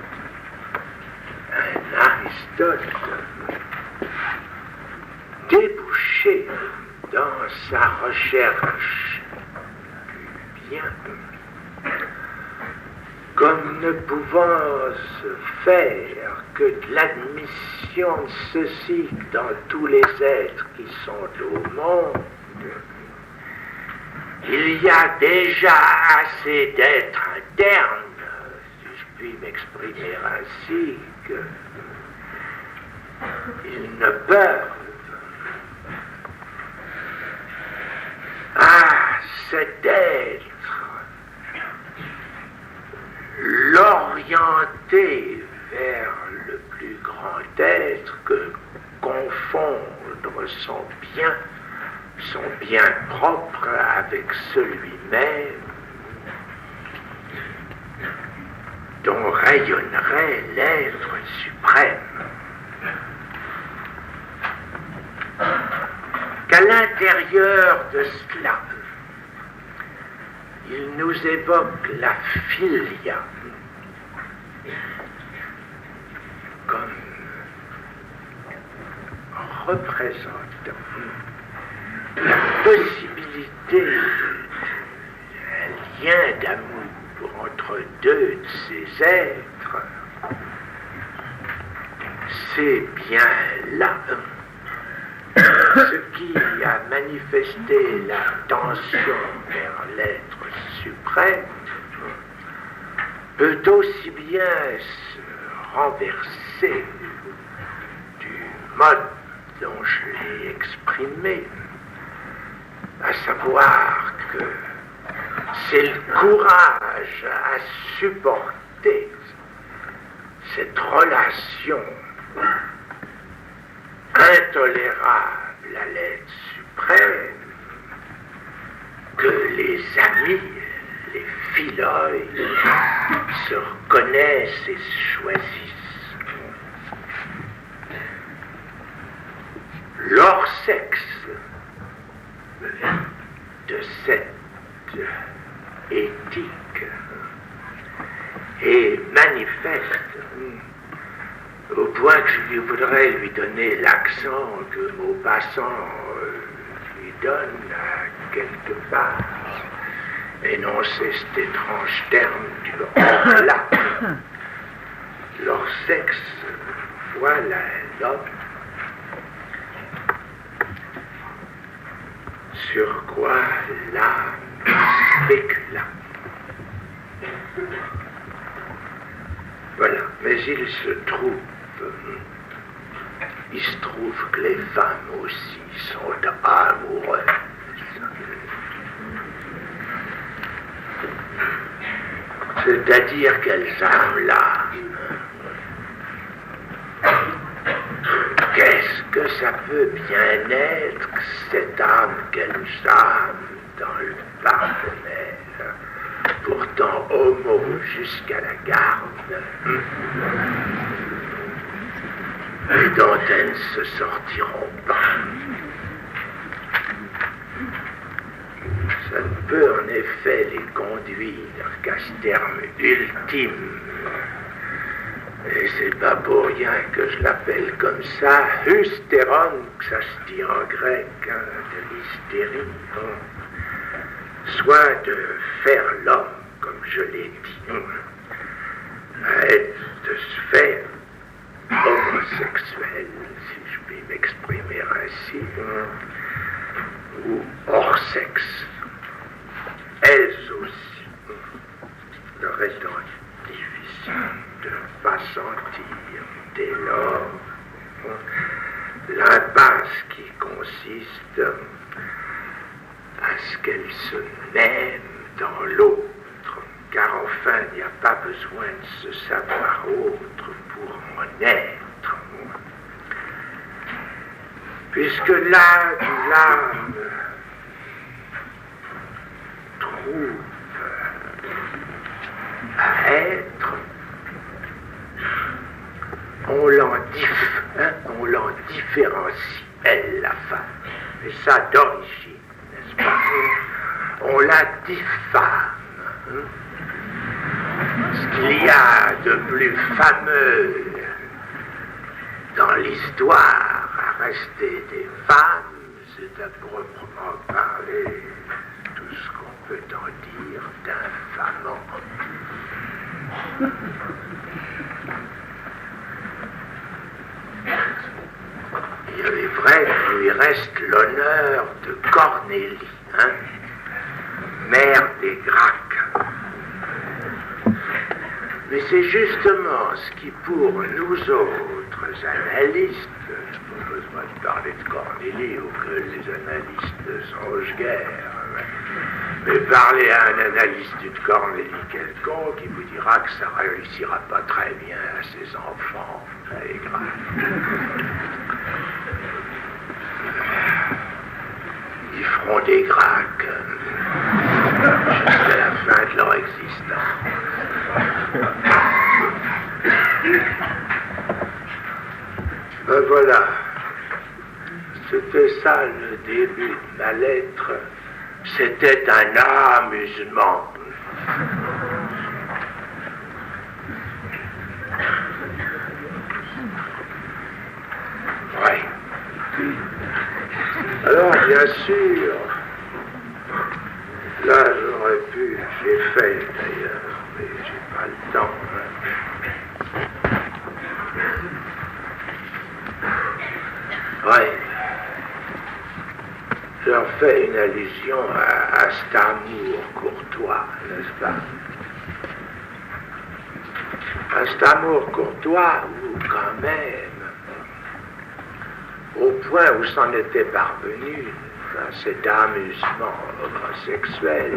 un Aristote débouché dans sa recherche du bien, comme ne pouvant se faire que de l'admission de ceci dans tous les êtres qui sont au monde. Il y a déjà assez d'êtres internes, si je puis m'exprimer ainsi, que ils ne peuvent cet être l'orienter vers le plus grand être que confondre son bien propre avec celui-même dont rayonnerait l'être suprême. Qu'à l'intérieur de cela, il nous évoque la filia comme représentant la possibilité d'un lien d'amour entre deux de ces êtres. C'est bien là ce qui a manifesté la tension vers l'être suprême peut aussi bien se renverser du mode dont je l'ai exprimé, à savoir que c'est le courage à supporter cette relation intolérable à l'être suprême que les amis, les philoi, se reconnaissent et se choisissent. Leur sexe de cette éthique est manifeste au point que je voudrais lui donner l'accent que Maupassant lui donne à quelque part, énoncer cet étrange terme du hors-là. Leur sexe, voilà l'homme, sur quoi l'âme spécula. Voilà, mais il se trouve que les femmes aussi sont amoureuses. C'est-à-dire qu'elles aiment l'âme. Qu'est-ce que ça peut bien être, cette âme qu'elles aiment dans le partenaire, pourtant homo jusqu'à la garde, et dont elles ne se sortiront pas. Ça ne peut en effet les conduire qu'à ce terme ultime. Et c'est pas pour rien que je l'appelle comme ça, hystéron, que ça se dit en grec, de l'hystérie. Soit de faire l'homme, comme je l'ai dit, à être de se faire homosexuel, si je puis m'exprimer ainsi, ou hors sexe. Elles aussi, leur étant difficile de ne pas sentir dès lors l'impasse qui consiste consiste à ce qu'elle se mêle dans l'autre, car enfin il n'y a pas besoin de se savoir autre pour en être. Puisque là, l'âme trouve à être, on l'en différencie, elle, la femme. Et ça d'origine, n'est-ce pas? On la diffame. Ce qu'il y a de plus fameux dans l'histoire à rester des femmes, c'est à proprement parler tout ce qu'on peut en dire d'infamant. Il est vrai qu'il lui reste l'honneur de Cornélie, mère des Gracques. Mais c'est justement ce qui, pour nous autres analystes, pas besoin de parler de Cornélie ou que les analystes songent guère, mais parler à un analyste d'une Cornélie quelconque, il vous dira que ça ne réussira pas très bien à ses enfants, les Gracques. Ils feront des Gracques jusqu'à la fin de leur existence. Ben voilà, c'était ça le début de ma lettre. C'était un amusement. Oui. Alors, bien sûr, là, j'aurais pu, j'ai fait d'ailleurs, mais j'ai pas le temps. Oui. J'en fais une allusion à cet amour courtois, n'est-ce pas? À cet amour courtois où, quand même, au point où s'en était parvenu, cet amusement sexuel,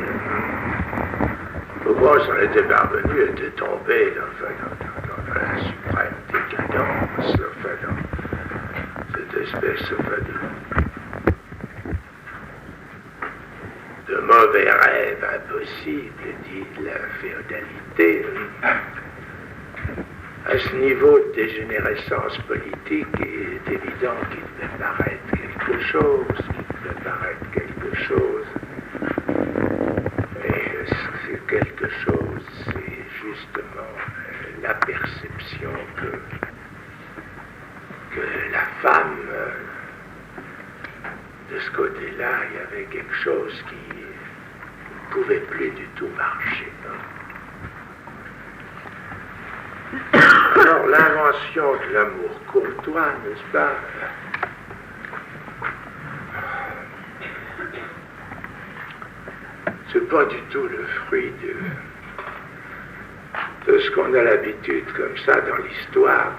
au point où s'en était parvenu, était tombé dans la suprême décadence, dans cette espèce de mauvais rêve impossible, dit la féodalité. À ce niveau de dégénérescence politique, il est évident qu'il devait paraître quelque chose, Et c'est quelque chose, c'est justement la perception que la femme, de ce côté-là, il y avait quelque chose qui ne pouvait plus du tout marcher. Alors, l'invention de l'amour courtois, n'est-ce pas? C'est pas du tout le fruit de ce qu'on a l'habitude, comme ça, dans l'histoire,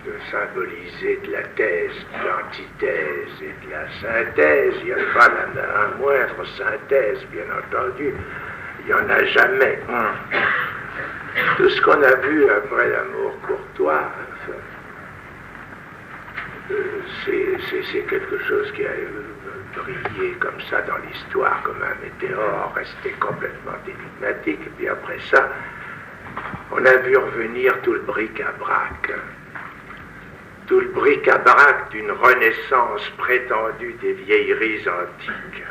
de symboliser de la thèse, de l'antithèse et de la synthèse. Il n'y a pas la moindre synthèse, bien entendu. Il n'y en a jamais. Tout ce qu'on a vu après l'amour courtois, c'est quelque chose qui a brillé comme ça dans l'histoire, comme un météore, resté complètement énigmatique. Et puis après ça, on a vu revenir tout le bric-à-brac. Tout le bric-à-brac d'une renaissance prétendue des vieilleries antiques.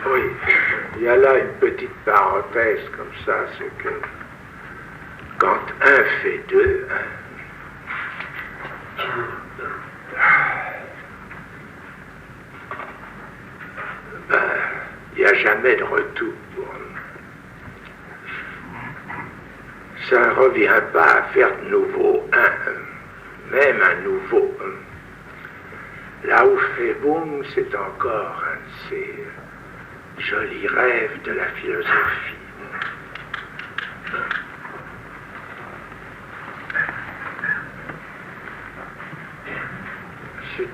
Oui, il y a là une petite parenthèse comme ça, c'est que quand un fait deux, il n'y a jamais de retour. Ça ne revient pas à faire de nouveau un, même un nouveau. Là où fait boum, c'est encore un de ces jolis rêves de la philosophie.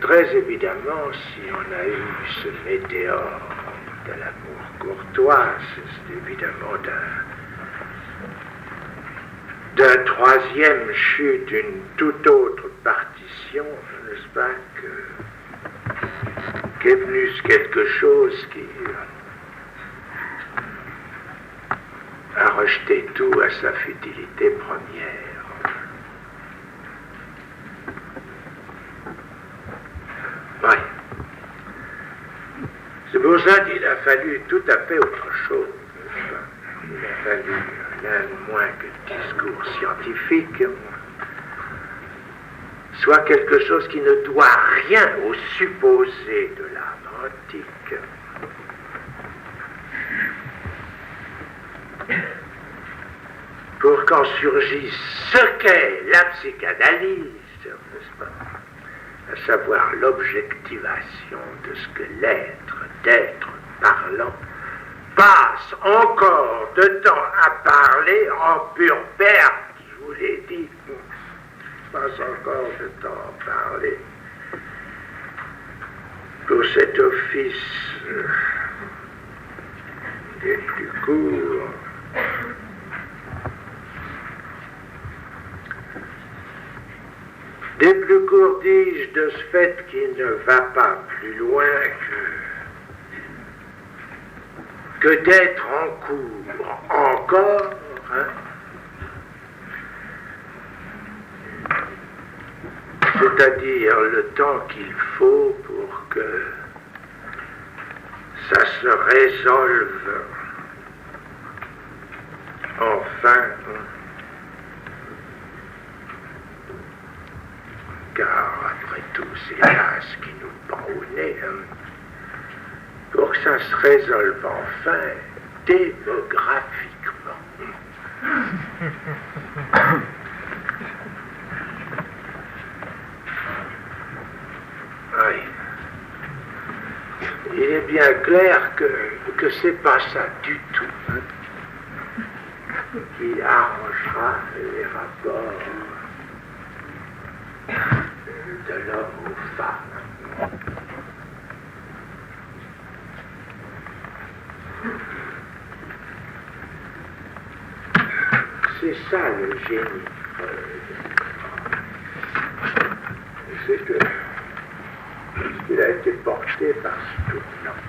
très évidemment, si on a eu ce météore de l'amour courtois, c'est évidemment d'un troisième chute d'une toute autre partition, n'est-ce pas, qu'est venu quelque chose qui a rejeté tout à sa futilité première. Oui. C'est pour ça qu'il a fallu tout à fait autre chose. Il a fallu rien de moins que le discours scientifique, soit quelque chose qui ne doit rien au supposé de l'âme antique. Pour qu'en surgisse ce qu'est la psychanalyse, n'est-ce pas? À savoir l'objectivation de ce que d'être parlant, passe encore de temps à parler en pure perte, je vous l'ai dit, passe encore de temps à parler pour cet office des plus courts. Des plus courts, dis-je, de ce fait qu'il ne va pas plus loin que d'être en cours encore, hein, c'est-à-dire le temps qu'il faut pour que ça se résolve enfin, car après tout c'est là ce qui nous prend au nez, hein, pour que ça se résolve enfin démographiquement. Oui. Il est bien clair que c'est pas ça du tout, hein, qui arrangera les rapports de l'homme aux femmes. C'est ça le génie de Freud. C'est qu'il a été porté par ce tournant.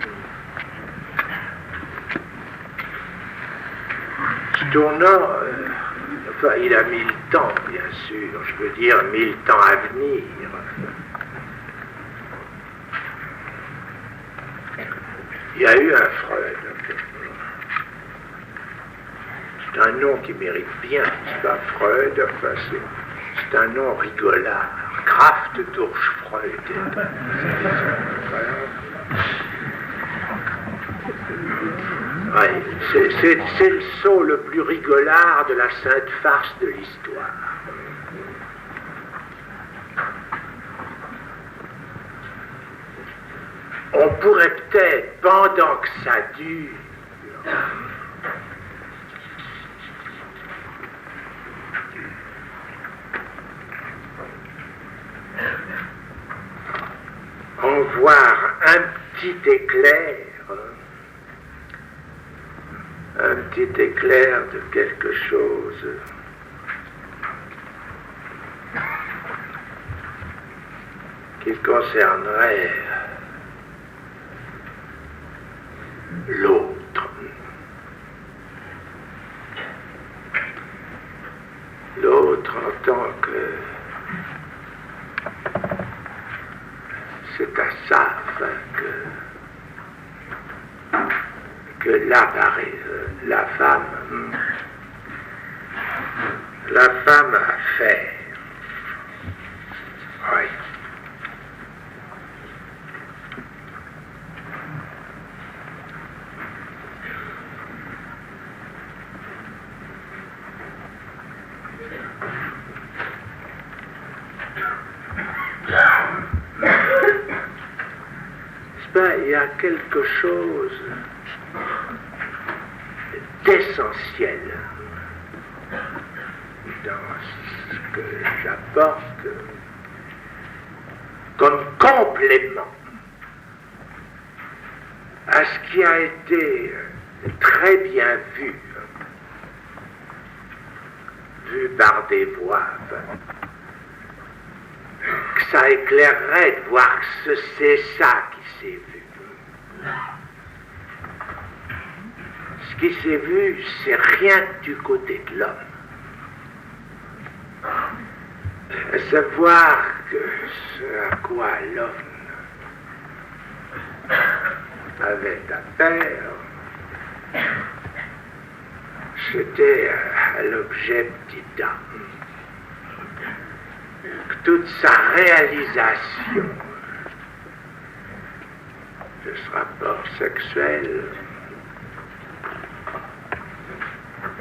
Ce tournant, enfin, il a mis le temps, bien sûr, je veux dire, mis le temps à venir. Il y a eu un Freud. C'est un nom qui mérite bien, c'est pas Freud, enfin, c'est un nom rigolard. Kraft durch Freud. Ouais, c'est le saut le plus rigolard de la sainte farce de l'histoire. On pourrait peut-être, pendant que ça dure, en voir un petit éclair de quelque chose qui concernerait l'autre. L'autre en tant que c'est à ça que la femme a affaire. Oui. Il y a quelque chose d'essentiel dans ce que j'apporte comme complément à ce qui a été très bien vu par des voix, que ça éclairerait de voir que c'est ça qui s'est vu. Ce qui s'est vu, c'est rien du côté de l'homme. À savoir que ce à quoi l'homme avait affaire, c'était à l'objet petit a. Que toute sa réalisation de ce rapport sexuel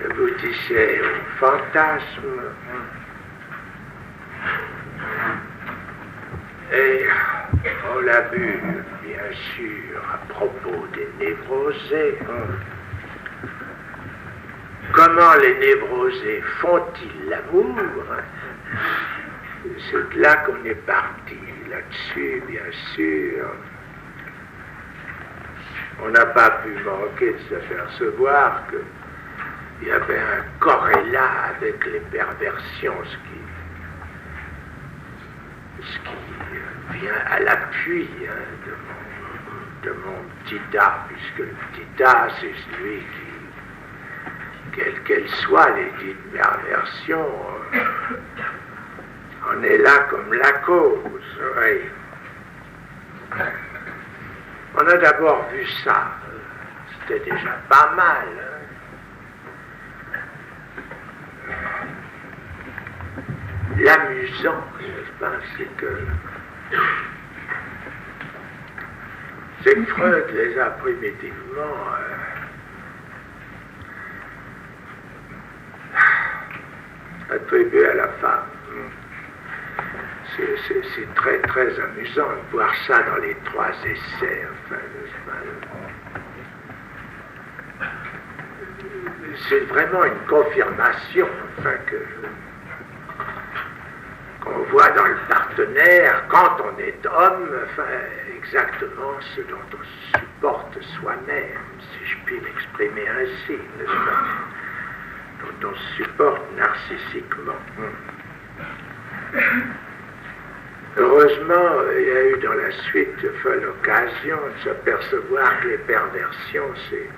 aboutissait au fantasme et on l'a vu bien sûr à propos des névrosés. Comment les névrosés font-ils l'amour? C'est de là qu'on est parti, là-dessus, bien sûr. On n'a pas pu manquer de s'apercevoir qu'il y avait un corrélat avec les perversions, ce qui vient à l'appui de mon petit A, puisque le petit A, c'est celui qui, quelles qu'elles soient les dites perversions, on est là comme la cause, oui. On a d'abord vu ça, c'était déjà pas mal. L'amusant, n'est-ce pas, c'est que Freud les a primitivement attribués à la femme. C'est très très amusant de voir ça dans les trois essais, enfin, c'est vraiment une confirmation, enfin, qu'on voit dans le partenaire, quand on est homme, enfin, exactement ce dont on supporte soi-même, si je puis m'exprimer ainsi, n'est-ce pas, dont on supporte narcissiquement. Heureusement, il y a eu dans la suite l'occasion de s'apercevoir que les perversions, c'est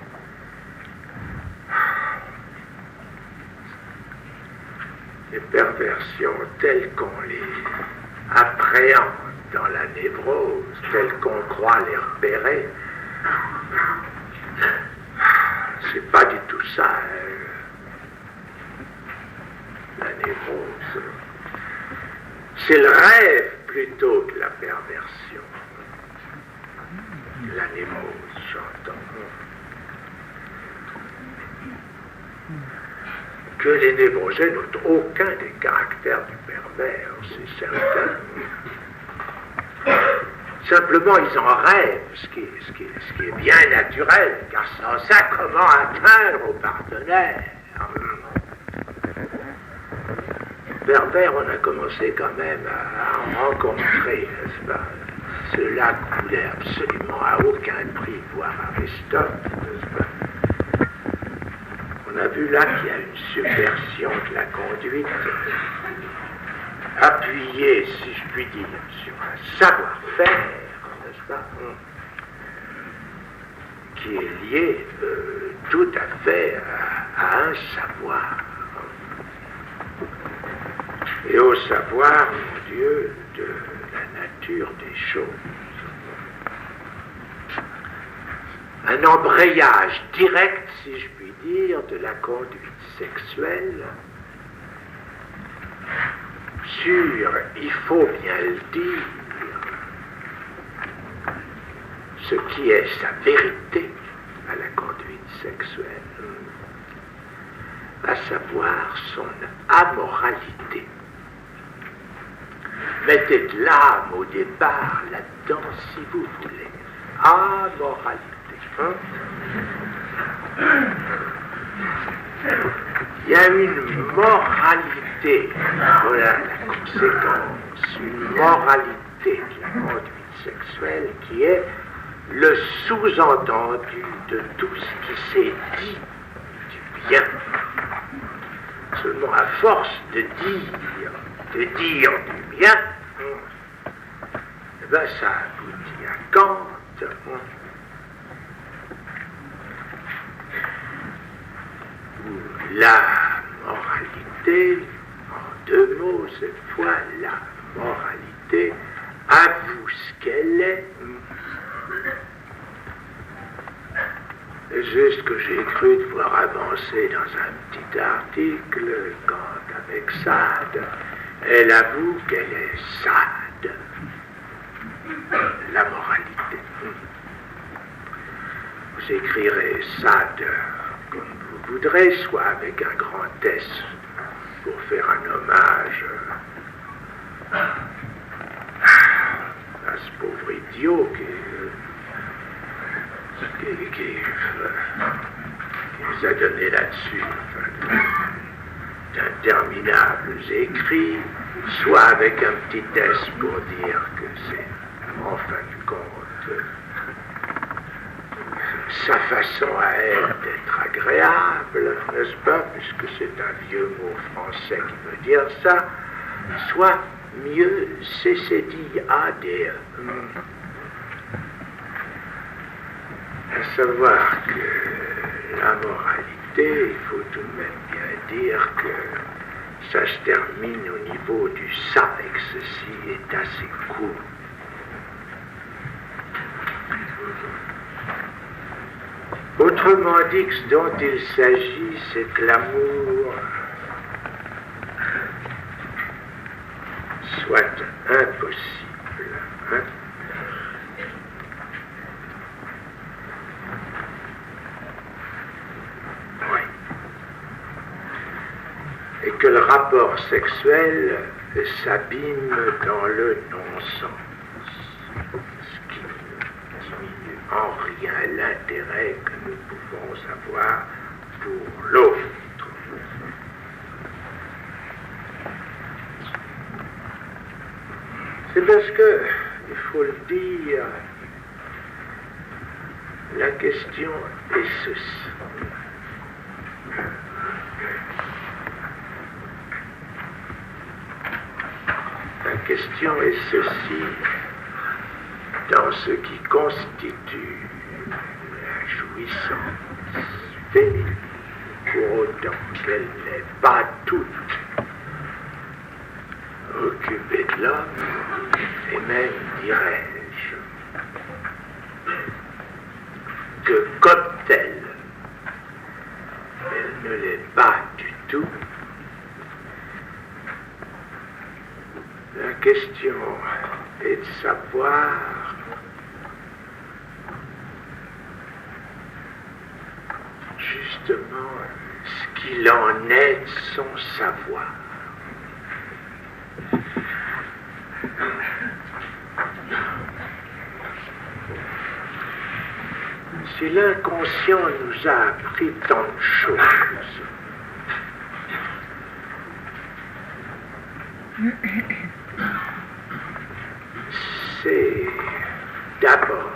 les perversions telles qu'on les appréhende dans la névrose, telles qu'on croit les repérer, c'est pas du tout ça, la névrose. C'est le rêve plutôt que la perversion. La névrose, j'entends. Que les névrosés n'ont aucun des caractères du pervers, c'est certain. Simplement, ils en rêvent, ce qui est bien naturel, car sans ça, comment atteindre au partenaire? Pervers, on a commencé quand même à en rencontrer, n'est-ce pas? Cela voulait absolument à aucun prix voir Aristote, n'est-ce pas? On a vu là qu'il y a une subversion de la conduite, appuyée, si je puis dire, sur un savoir-faire, n'est-ce pas? Qui est lié tout à fait à un savoir. Et au savoir, mon Dieu, de la nature des choses. Un embrayage direct, si je puis dire, de la conduite sexuelle sur, il faut bien le dire, ce qui est sa vérité à la conduite sexuelle, à savoir son amoralité. Mettez de l'âme au départ là-dedans, si vous voulez. Amoralité. Il y a une moralité, voilà la conséquence, une moralité moralité de la conduite sexuelle qui est le sous-entendu de tout ce qui s'est dit du bien. Seulement à force de dire du bien, eh ben ça aboutit à Kant. Où la moralité, en deux mots cette fois, la moralité avoue ce qu'elle est. C'est juste que j'ai cru devoir avancer dans un petit article quand, avec Sade, elle avoue qu'elle est Sade. La moralité. Vous écrirez Sade comme vous voudrez, soit avec un grand S pour faire un hommage à ce pauvre idiot qui nous a donné là-dessus d'interminables écrits, soit avec un petit S pour dire que c'est, en fin de compte, sa façon à elle d'être agréable, n'est-ce pas, puisque c'est un vieux mot français qui veut dire ça, soit mieux CCDADE. À savoir que la moralité, il faut tout de même bien dire que ça se termine au niveau du ça et que ceci est assez court. Autrement dit, ce dont il s'agit, c'est que l'amour soit impossible. Hein? Oui. Et que le rapport sexuel s'abîme dans le non-sens. En rien l'intérêt que nous pouvons avoir pour l'autre. C'est parce que, il faut le dire, la question est ceci. La question est ceci. Dans ce qui constitue la jouissance féminine, pour autant qu'elle n'est pas toute occupée de l'homme, et même, dirais-je, que comme telle, elle ne l'est pas du tout. La question est de savoir justement ce qu'il en est de son savoir. Si l'inconscient nous a appris tant de choses, c'est d'abord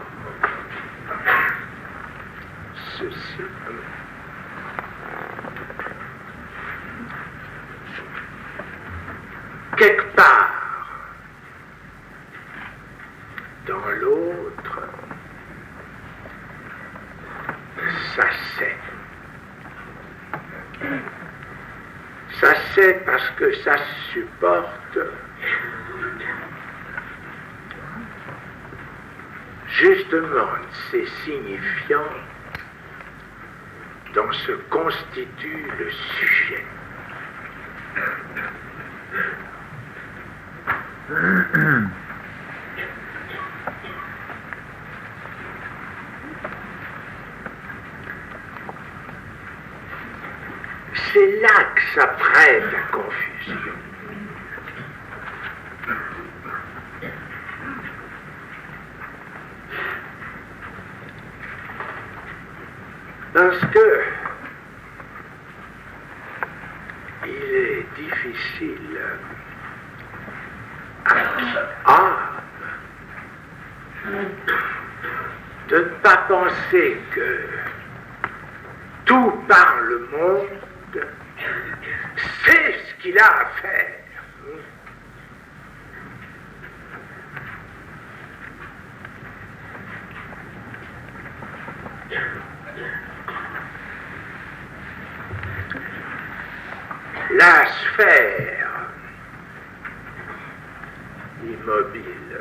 ceci. Quelque part dans l'autre, ça sait. Ça sait parce que ça supporte justement ces signifiants dont se constitue le sujet. C'est là que ça prête à confusion. Parce que il est difficile à qui âme de ne pas penser que tout par le monde, c'est ce qu'il a à faire. La sphère immobile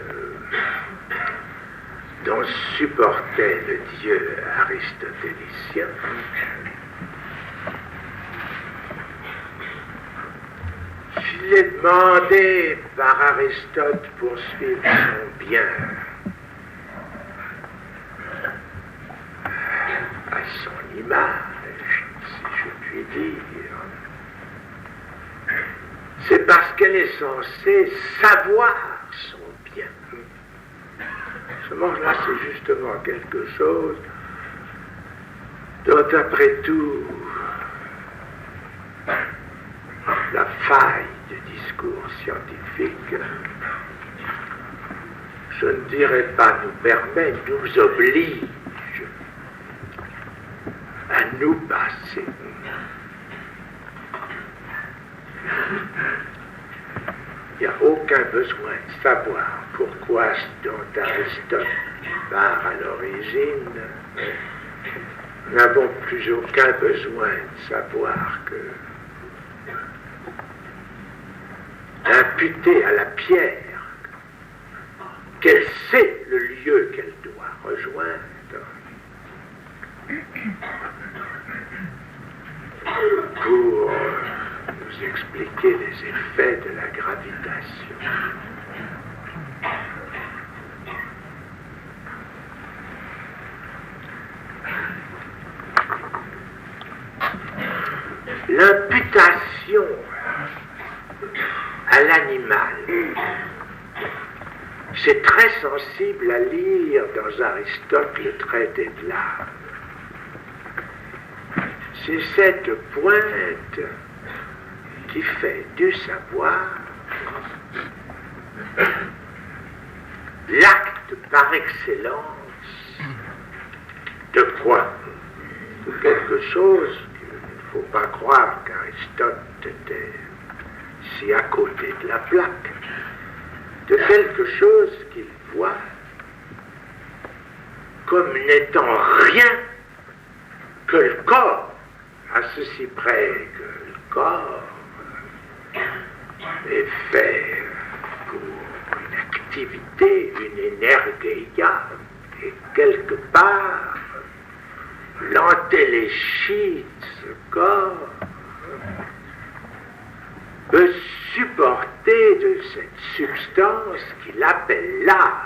dont supportait le Dieu aristotélicien il est demandé par Aristote pour suivre son bien à son image, si je puis dire. C'est parce qu'elle est censée savoir son bien. Seulement là, c'est justement quelque chose dont, après tout, la faille du discours scientifique, je ne dirais pas nous permet, nous oblige à nous passer. Il n'y a aucun besoin de savoir pourquoi ce dont Aristote part à l'origine. Nous n'avons plus aucun besoin de savoir que d'imputer à la pierre qu'elle sait le lieu qu'elle doit rejoindre pour nous expliquer les effets de la gravitation. L'imputation à l'animal, c'est très sensible à lire dans Aristote le traité de l'âme. C'est cette pointe qui fait du savoir l'acte par excellence de quoi? De quelque chose qu'il ne faut pas croire qu'Aristote était si à côté de la plaque, de quelque chose qu'il voit comme n'étant rien que le corps, à ceci près que le corps est fait pour une activité, une énergia, et quelque part l'antéléchie de ce corps peut supporter de cette substance qu'il appelle l'âme.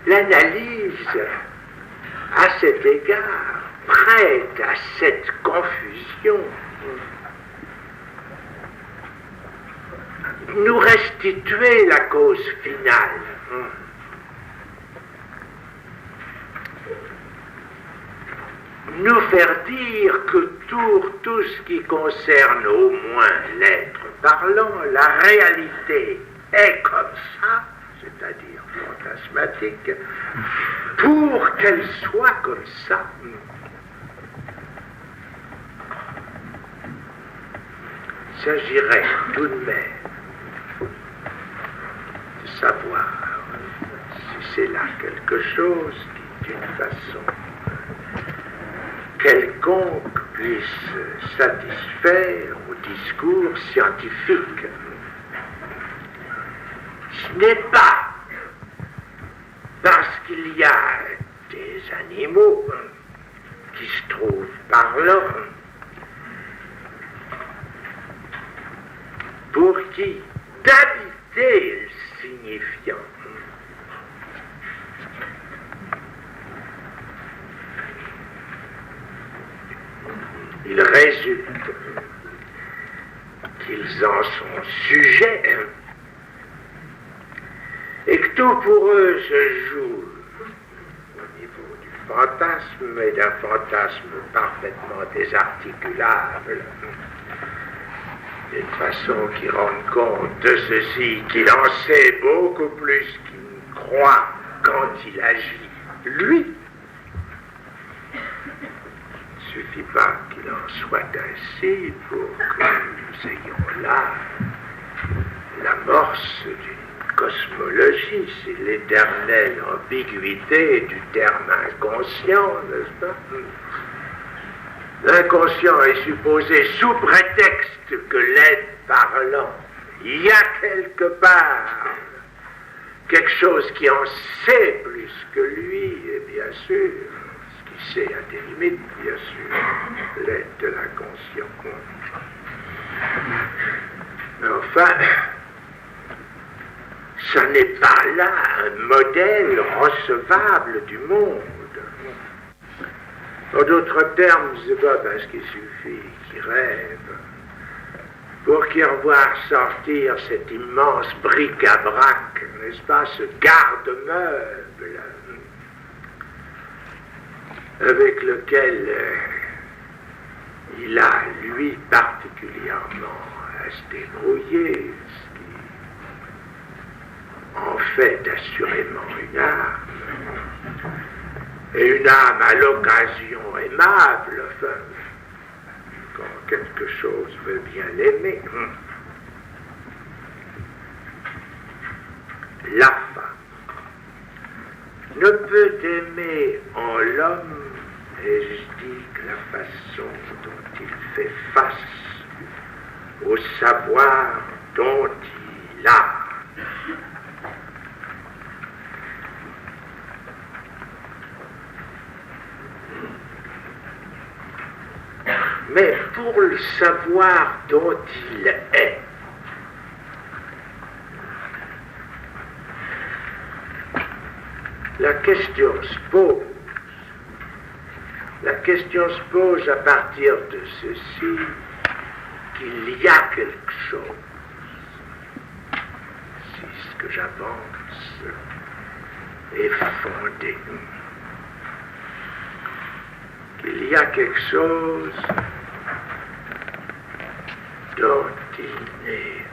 L'analyse, à cet égard, prête à cette confusion, nous restituer la cause finale. Nous faire dire que tout ce qui concerne au moins l'être parlant, la réalité est comme ça, c'est-à-dire fantasmatique, pour qu'elle soit comme ça. Il s'agirait tout de même de savoir si c'est là quelque chose qui, d'une façon quelconque, puisse satisfaire au discours scientifique. Ce n'est pas parce qu'il y a des animaux qui se trouvent parlants pour qui d'habiter le signifiant il résulte qu'ils en sont sujets et que tout pour eux se joue au niveau du fantasme, et d'un fantasme parfaitement désarticulable, d'une façon qui rende compte de ceci, qu'il en sait beaucoup plus qu'il ne croit quand il agit, lui. Il ne suffit pas qu'il en soit ainsi pour que nous ayons là l'amorce d'une cosmologie, c'est l'éternelle ambiguïté du terme inconscient, n'est-ce pas? L'inconscient est supposé sous prétexte que l'être parlant, il y a quelque part quelque chose qui en sait plus que lui, et bien sûr, ce qui sait à des limites, bien sûr, l'être de l'inconscient. Mais enfin, ça n'est pas là un modèle recevable du monde. En d'autres termes, c'est pas parce qu'il suffit qu'il rêve pour qu'il revoie sortir cet immense bric-à-brac, n'est-ce pas, ce garde-meuble avec lequel il a, lui, particulièrement à se débrouiller, ce qui en fait assurément une âme, et une âme à l'occasion aimable, enfin, quand quelque chose veut bien l'aimer. La femme ne peut aimer en l'homme, et je dis que la façon dont il fait face au savoir dont il a. Mais pour le savoir dont il est, la question se pose. La question se pose à partir de ceci, qu'il y a quelque chose, si ce que j'avance est fondé, qu'il y a quelque chose dont il n'est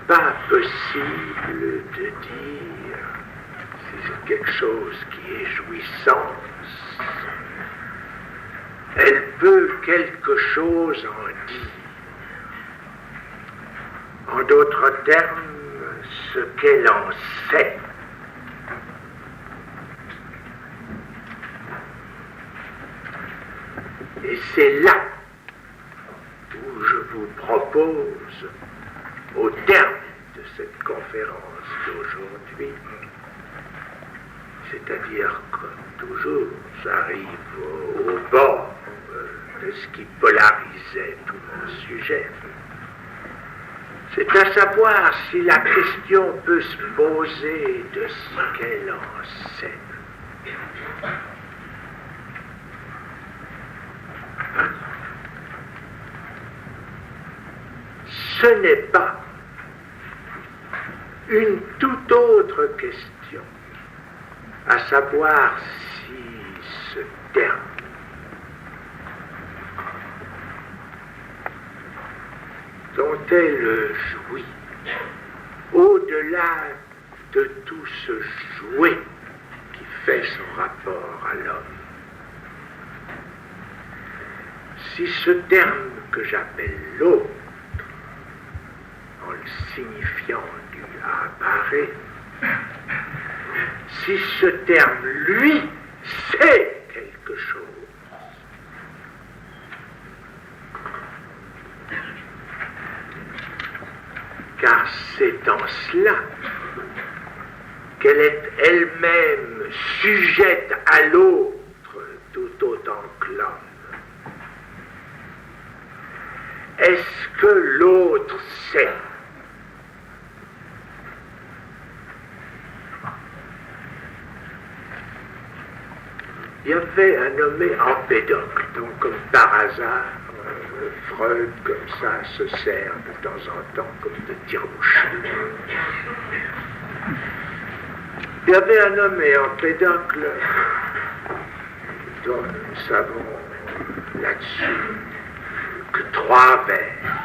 pas possible de dire si c'est quelque chose qui est jouissance. Elle peut quelque chose en dire. En d'autres termes, ce qu'elle en sait. Et c'est là où je vous propose, au terme de cette conférence d'aujourd'hui, c'est-à-dire, comme toujours, j'arrive au bord de ce qui polarisait tout mon sujet. C'est à savoir si la question peut se poser de ce qu'elle en sait. Ce n'est pas une toute autre question, à savoir si ce terme dont elle jouit, au-delà de tout ce jouet qui fait son rapport à l'homme, si ce terme que j'appelle l'autre, en le signifiant du apparaît, si ce terme, lui, sait quelque chose, car c'est en cela qu'elle est elle-même sujette à l'autre tout autant que l'homme. Est-ce que l'autre sait? Il y avait un nommé Empédocle, donc comme par hasard, Freud, comme ça, se sert de temps en temps comme de tire-bouche. Il y avait un nommé Empédocle dont nous ne savons là-dessus que 3 vers,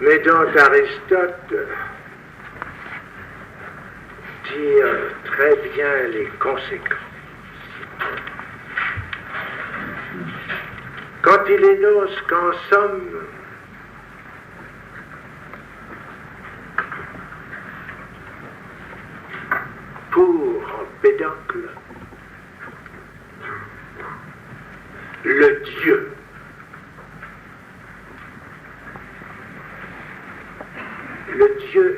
mais dont Aristote tire très bien les conséquences. Quand il énonce qu'en somme, pour Empédocle, le Dieu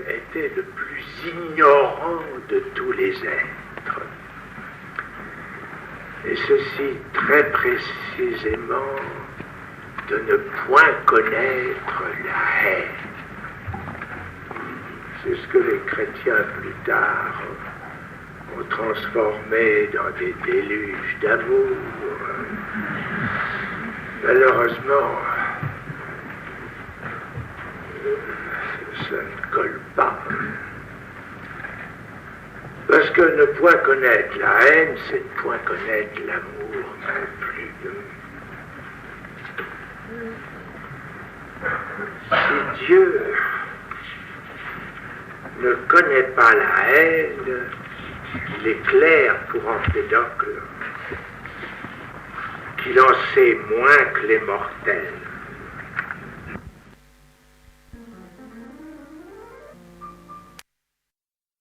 était le plus ignorant de tous les êtres. Et ceci très précisément de ne point connaître la haine. C'est ce que les chrétiens plus tard ont transformé dans des déluges d'amour. Malheureusement, ça ne colle pas. Parce que ne point connaître la haine, c'est ne point connaître l'amour non plus. Si Dieu ne connaît pas la haine, il est clair pour Empédocle qu'il en sait moins que les mortels.